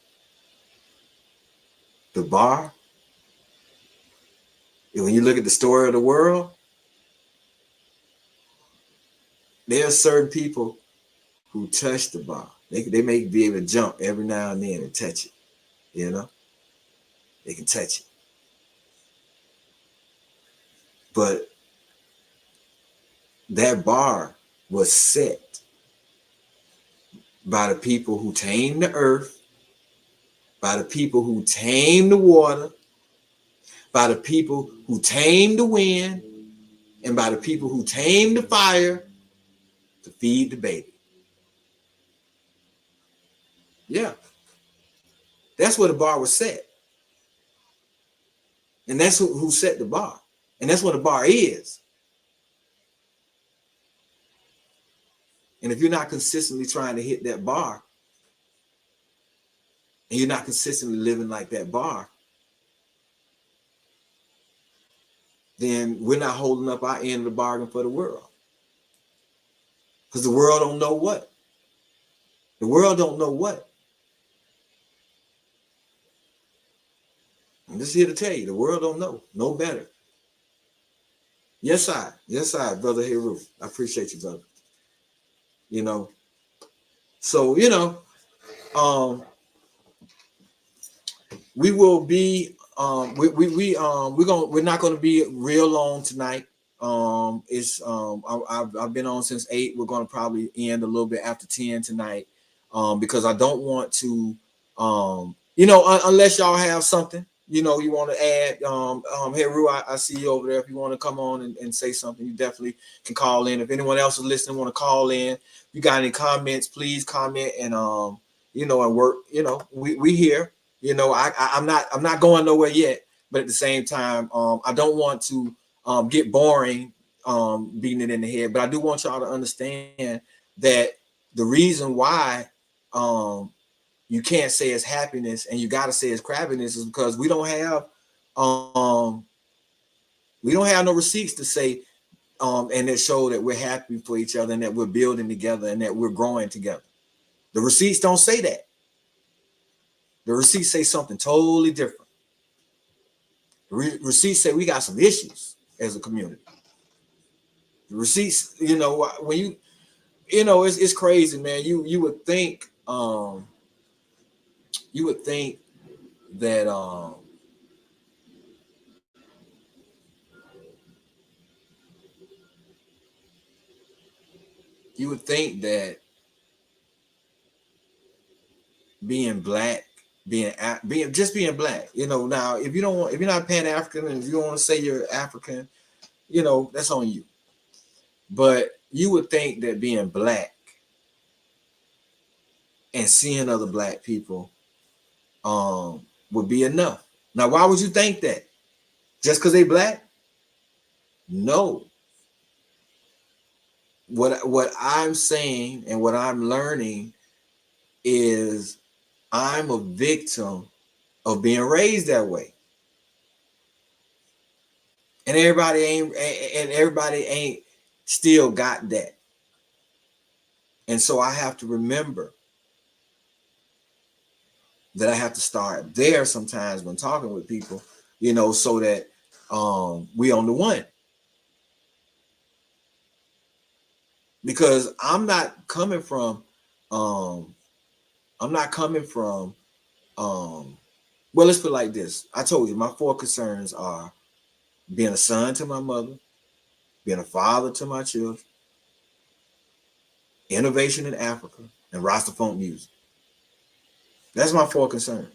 Speaker 1: when you look at the story of the world, there are certain people who touch the bar. They may be able to jump every now and then and touch it. You know, they can touch it. But that bar was set by the people who tamed the earth, by the people who tamed the water, by the people who tamed the wind, and by the people who tamed the fire to feed the baby. Yeah, that's where the bar was set. And that's who set the bar. And that's what the bar is. And if you're not consistently trying to hit that bar, and you're not consistently living like that bar, then we're not holding up our end of the bargain for the world. Because the world don't know what. The world don't know what. I'm just here to tell you, the world don't know. No better. Yes, I, brother Heru. I appreciate you, brother. You know, so you know, we will be we're not gonna be real long tonight. I've been on since 8. We're gonna probably end a little bit after 10 tonight, because I don't want to you know, unless y'all have something, you know, you want to add. Hey Ru, I see you over there. If you want to come on and say something, you definitely can call in. If anyone else is listening, want to call in, if you got any comments, please comment. And you know, and work, you know, we here. You know, I'm not going nowhere yet, but at the same time, I don't want to get boring beating it in the head. But I do want y'all to understand that the reason why you can't say it's happiness and you got to say it's crabbiness is because we don't have no receipts to say and that show that we're happy for each other and that we're building together and that we're growing together. The receipts don't say that. The receipts say something totally different. Receipts say we got some issues as a community. The receipts, you know, when you know, it's crazy, man. You would think that you would think that being black, being black. You know, now if you're not Pan African and if you don't want to say you're African, you know, that's on you. But you would think that being black and seeing other black people would be enough. Now, why would you think that? Just because they black? No. What I'm saying and what I'm learning is I'm a victim of being raised that way. And everybody ain't still got that. And so I have to remember that I have to start there sometimes when talking with people, you know, so that we on the one. Because I'm not coming from well, let's put it like this. I told you my 4 concerns are being a son to my mother, being a father to my children, innovation in Africa, and Rastafunk music. That's my 4 concerns.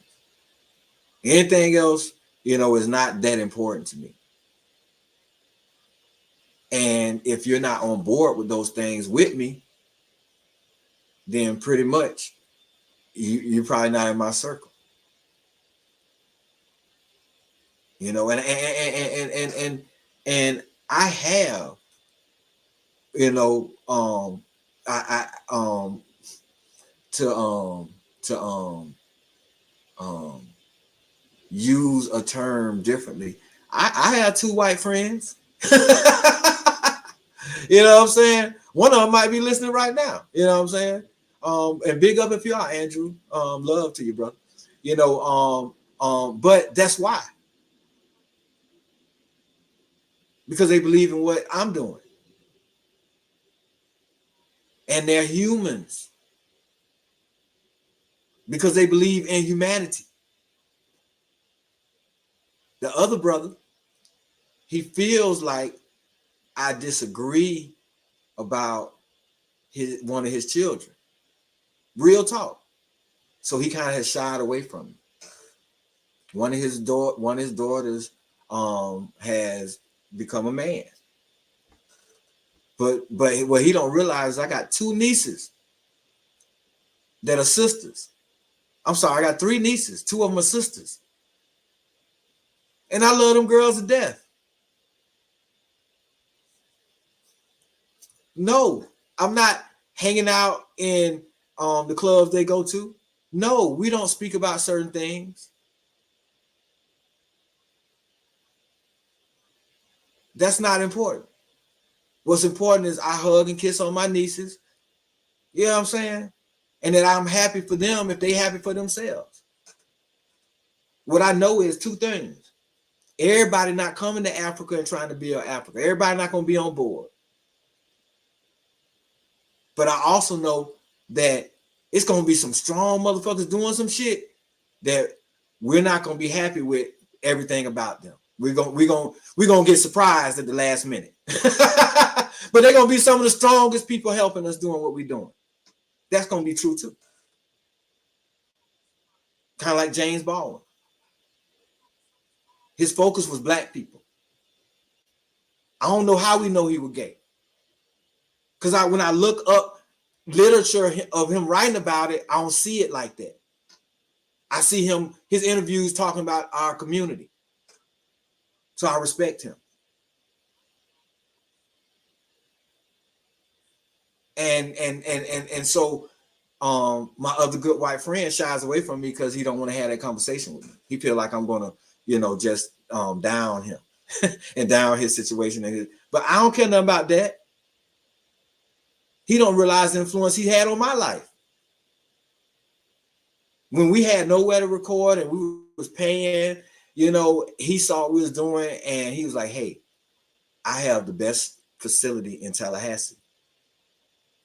Speaker 1: Anything else, you know, is not that important to me. And if you're not on board with those things with me, then pretty much you're probably not in my circle. You know, and I have, you know, to use a term differently. I have 2 white friends. You know what I'm saying? One of them might be listening right now. You know what I'm saying? And big up if you are, Andrew. Love to you, brother. You know, but that's why. Because they believe in what I'm doing. And they're humans. Because they believe in humanity. The other brother, he feels like I disagree about one of his children. Real talk. So he kind of has shied away from me. One of his daughters has become a man. But what he don't realize, I got 2 nieces that are sisters. I'm sorry, I got 3 nieces. 2 of them are sisters. And I love them girls to death. No, I'm not hanging out in the clubs they go to. No, we don't speak about certain things. That's not important. What's important is I hug and kiss on my nieces. You know what I'm saying? And that I'm happy for them if they happy for themselves. What I know is 2 things. Everybody not coming to Africa and trying to build Africa. Everybody not going to be on board. But I also know that it's going to be some strong motherfuckers doing some shit that we're not going to be happy with everything about them. We're going to get surprised at the last minute. But they're going to be some of the strongest people helping us doing what we're doing. That's going to be true too. Kind of like James Baldwin. His focus was black people. I don't know how we know he was gay. Because when I look up literature of him writing about it, I don't see it like that. I see his interviews talking about our community. So I respect him. And so my other good white friend shies away from me because he don't want to have that conversation with me. He feel like I'm gonna, you know, just down him and down his situation. But I don't care nothing about that. He don't realize the influence he had on my life. When we had nowhere to record and we was paying, you know, he saw what we was doing and he was like, hey, I have the best facility in Tallahassee.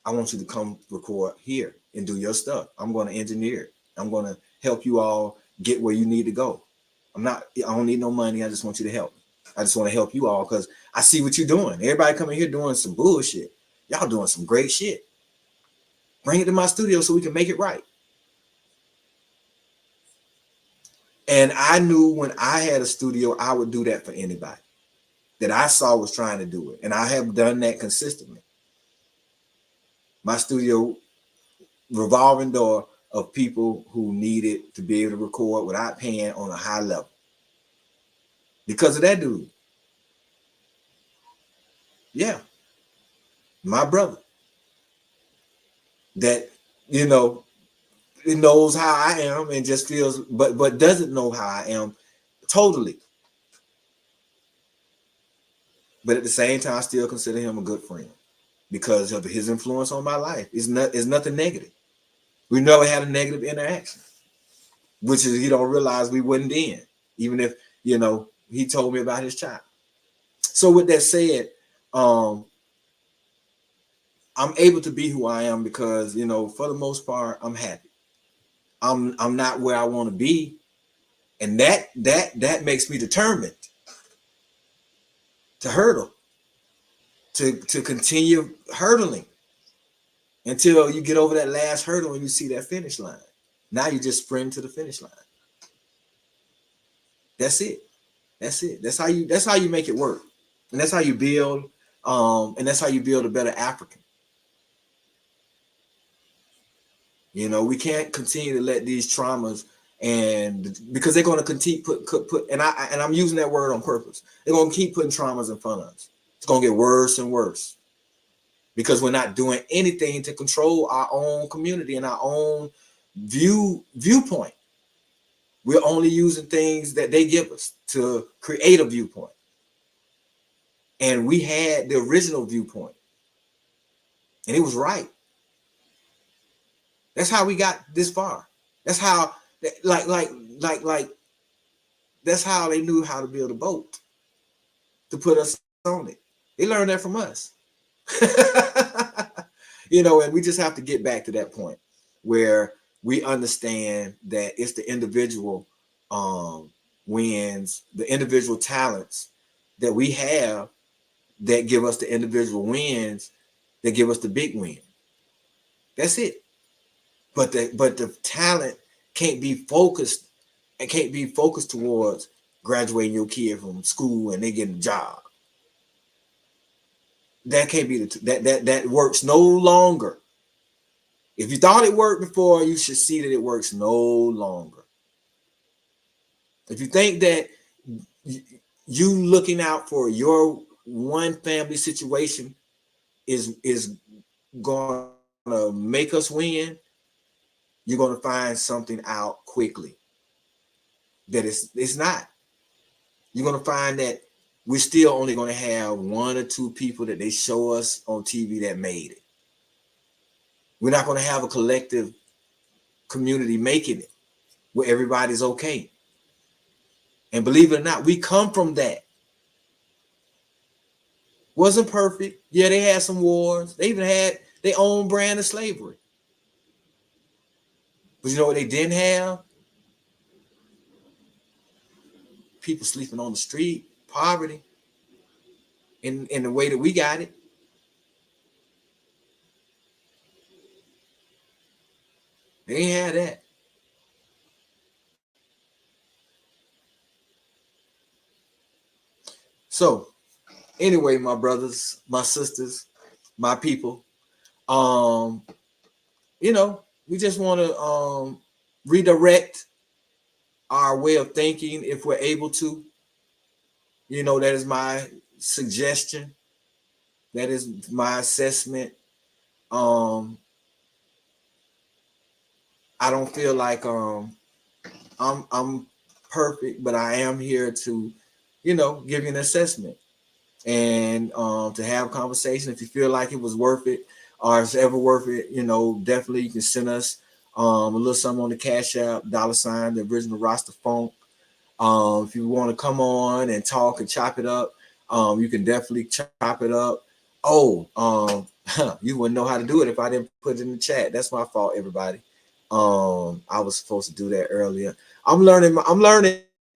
Speaker 1: I want you to come record here and do your stuff. I'm going to engineer it. I'm going to help you all get where you need to go. I don't need no money. I just want you to help. I just want to help you all because I see what you're doing. Everybody coming here doing some bullshit. Y'all doing some great shit. Bring it to my studio so we can make it right. And I knew when I had a studio, I would do that for anybody that I saw was trying to do it. And I have done that consistently. My studio revolving door of people who needed to be able to record without paying on a high level. Because of that dude. Yeah. My brother. That, you know, it knows how I am and just feels, but doesn't know how I am totally. But at the same time, I still consider him a good friend because of his influence on my life. It's nothing negative. We never had a negative interaction, which is you don't realize we wouldn't then, even if he told me about his child. So with that said, I'm able to be who I am because for the most part, I'm happy. I'm not where I want to be, and that makes me determined to hurdle, to continue hurdling until you get over that last hurdle and you see that finish line. Now you just sprint to the finish line. That's it. That's it. That's how you make it work. And that's how you build and that's how you build a better African. We can't continue to let these traumas, and because they're going to continue put and I'm using that word on purpose. They're going to keep putting traumas in front of us. It's going to get worse and worse because we're not doing anything to control our own community and our own viewpoint. We're only using things that they give us to create a viewpoint. And we had the original viewpoint. And it was right. That's how we got this far. That's how like that's how they knew how to build a boat to put us on it. They learned that from us. And we just have to get back to that point where we understand that it's the individual wins, the individual talents that we have that give us the individual wins that give us the big win. That's it. But the talent can't be focused and can't be focused towards graduating your kid from school and they getting a job. That can't be that works no longer. If you thought it worked before, you should see that it works no longer. If you think that you looking out for your one family situation is going to make us win, you're going to find something out quickly that it's not. You're going to find that we're still only going to have one or two people that they show us on TV that made it. We're not going to have a collective community making it where everybody's okay. And believe it or not, we come from that. Wasn't perfect. Yeah, they had some wars. They even had their own brand of slavery. But you know what they didn't have? People sleeping on the street, poverty, in the way that we got it. They ain't had that. So, anyway, my brothers, my sisters, my people, we just want to redirect our way of thinking if we're able to. That is my suggestion. That is my assessment. I don't feel like I'm perfect, but I am here to, give you an assessment and to have a conversation. If you feel like it was worth it or it's ever worth it, definitely you can send us a little something on the Cash App, $ the original Rastafunk. If you want to come on and talk and chop it up, you can definitely chop it up. Oh, you wouldn't know how to do it if I didn't put it in the chat. That's my fault, everybody. I was supposed to do that earlier. I'm learning,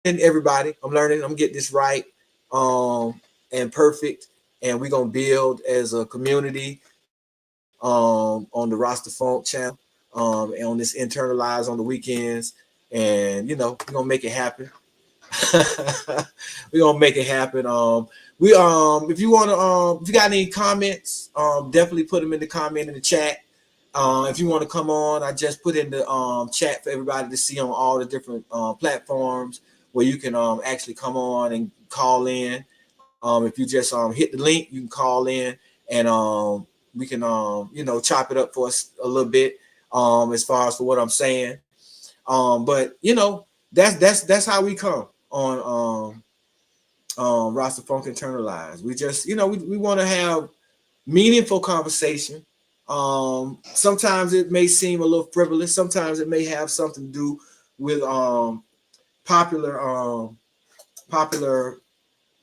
Speaker 1: everybody. I'm learning. I'm getting this right and perfect. And we're gonna build as a community on the Rastafunk channel, and on this Internalize on the weekends. and we're gonna make it happen. We're gonna make it happen. If you want to, if you got any comments, definitely put them in the comment in the chat. If you want to come on, I just put in the chat for everybody to see on all the different platforms where you can actually come on and call in. If you just hit the link, you can call in, and we can chop it up for us a little bit as far as for what I'm saying. But that's how we come on Rastafunk Internalize. We just we want to have meaningful conversation. Sometimes it may seem a little frivolous. Sometimes it may have something to do with popular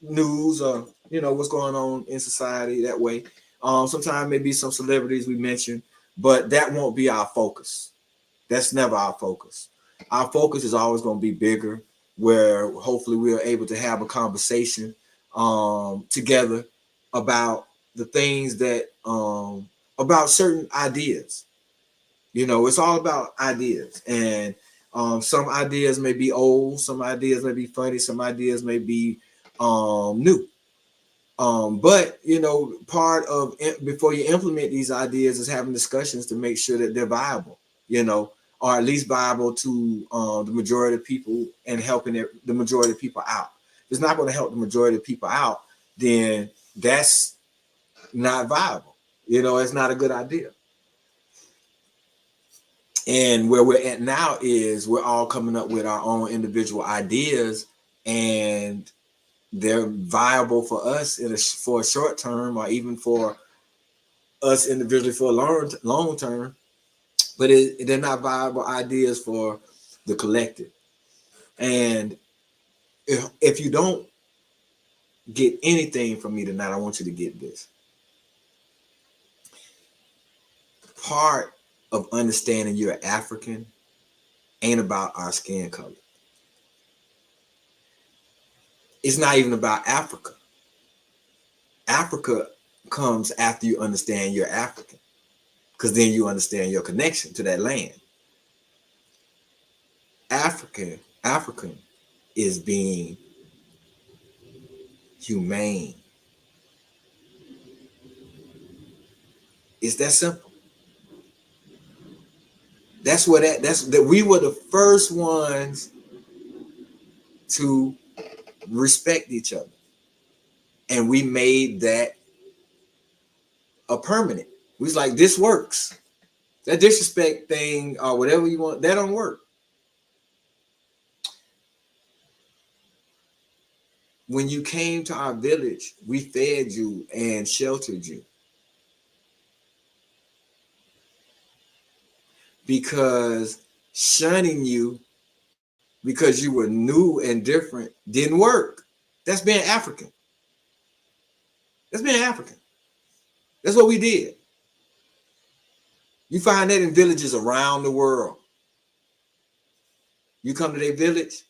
Speaker 1: news or what's going on in society that way. Sometimes maybe some celebrities we mention, but that won't be our focus. That's never our focus. Our focus is always going to be bigger, where hopefully we are able to have a conversation together about the things that about certain ideas. It's all about ideas, and some ideas may be old, some ideas may be funny, some ideas may be new. But part of before you implement these ideas is having discussions to make sure that they're viable, or at least viable to the majority of people, and helping the majority of people out. If it's not going to help the majority of people out, then that's not viable. It's not a good idea. And where we're at now is we're all coming up with our own individual ideas, and they're viable for us for a short term, or even for us individually for a long term, but they're not viable ideas for the collective. And if you don't get anything from me tonight, I want you to get this. Part of understanding you're African ain't about our skin color. It's not even about Africa. Africa comes after you understand you're African, because then you understand your connection to that land. African is being humane. It's that simple. That's that we were the first ones to respect each other, and we made that a permanent. We was like, this works. That disrespect thing or whatever you want, that don't work. When you came to our village, we fed you and sheltered you, because shunning you because you were new and different didn't work. That's being African. That's being African. That's what we did. You find that in villages around the world. You come to their village,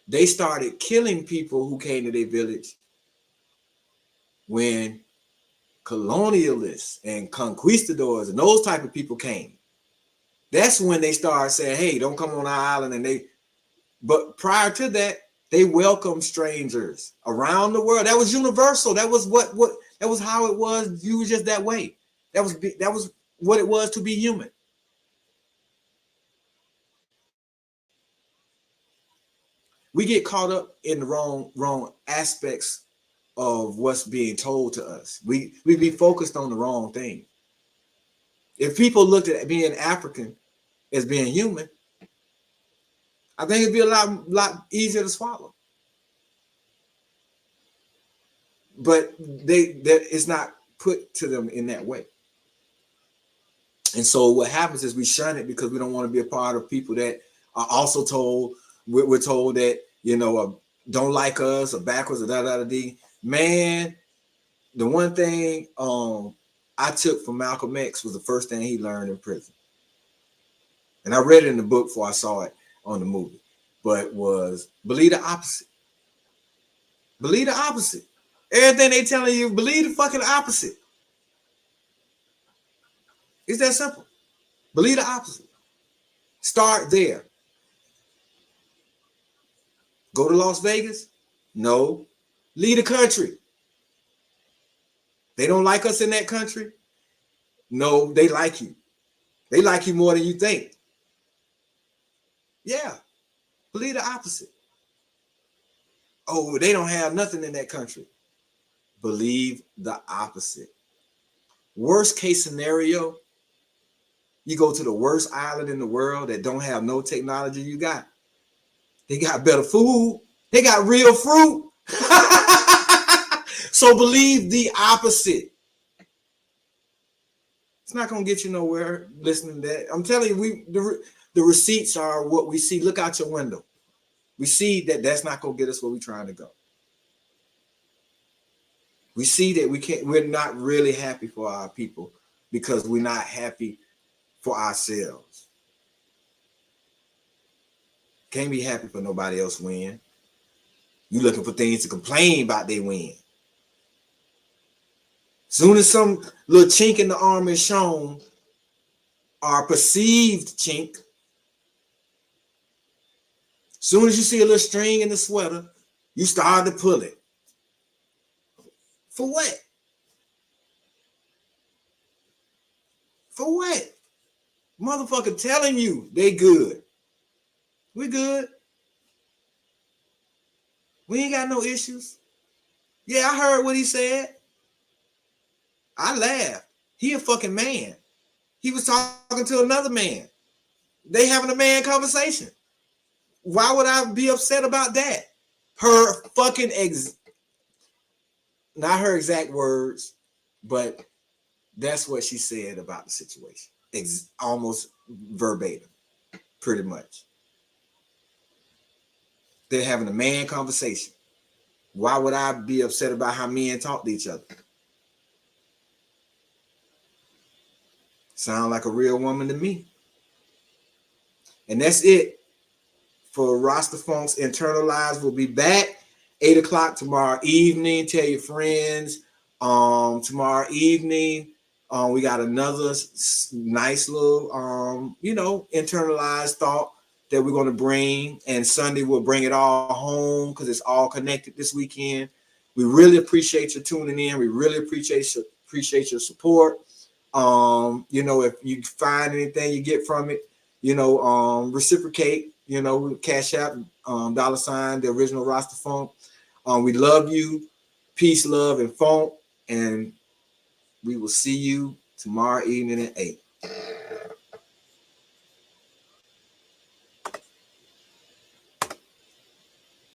Speaker 1: they started killing people who came to their village when colonialists and conquistadors and those type of people came. That's when they started saying, hey, don't come on our island. But prior to that, they welcomed strangers around the world. That was universal. That was that was how it was. You were just that way. That was what it was to be human. We get caught up in the wrong aspects of what's being told to us. We be focused on the wrong thing. If people looked at being African as being human, I think it'd be a lot easier to swallow. But that it's not put to them in that way. And so what happens is we shun it because we don't want to be a part of people that are also told, we're told that, don't like us or backwards or da-da-da-dee. Man, the one thing I took from Malcolm X was the first thing he learned in prison. And I read it in the book before I saw it on the movie, but was believe the opposite. Believe the opposite. Everything they telling you, believe the fucking opposite. It's that simple. Believe the opposite. Start there. Go to Las Vegas? No. Leave the country. They don't like us in that country? No, they like you. They like you more than you think. Yeah. Believe the opposite. Oh, they don't have nothing in that country. Believe the opposite. Worst case scenario, you go to the worst island in the world that don't have no technology you got. They got better food. They got real fruit. So believe the opposite. It's not gonna get you nowhere listening to that. I'm telling you, the receipts are what we see. Look out your window. We see that that's not gonna get us where we're trying to go. We see that we're not really happy for our people because we're not happy for ourselves. Can't be happy for nobody else win. You looking for things to complain about they win. Soon as some little chink in the armor is shown, or perceived chink, soon as you see a little string in the sweater, you start to pull it. For what? For what? Motherfucker telling you they good. We good. We ain't got no issues. Yeah, I heard what he said. I laughed. He a fucking man. He was talking to another man. They having a man conversation. Why would I be upset about that? Her fucking not her exact words, but that's what she said about the situation. Almost verbatim, pretty much. They're having a man conversation. Why would I be upset about how men talk to each other? Sound like a real woman to me. And that's it for Rastafunk's Nternalize. We'll be back 8 o'clock tomorrow evening. Tell your friends. Tomorrow evening, we got another nice little, internalized thought that we're going to bring. And Sunday, we'll bring it all home because it's all connected this weekend. We really appreciate you tuning in. We really appreciate your support. If you find anything you get from it, reciprocate, cash out, $, the original Rastafunk. We love you. Peace, love, and funk. And we will see you tomorrow evening at 8.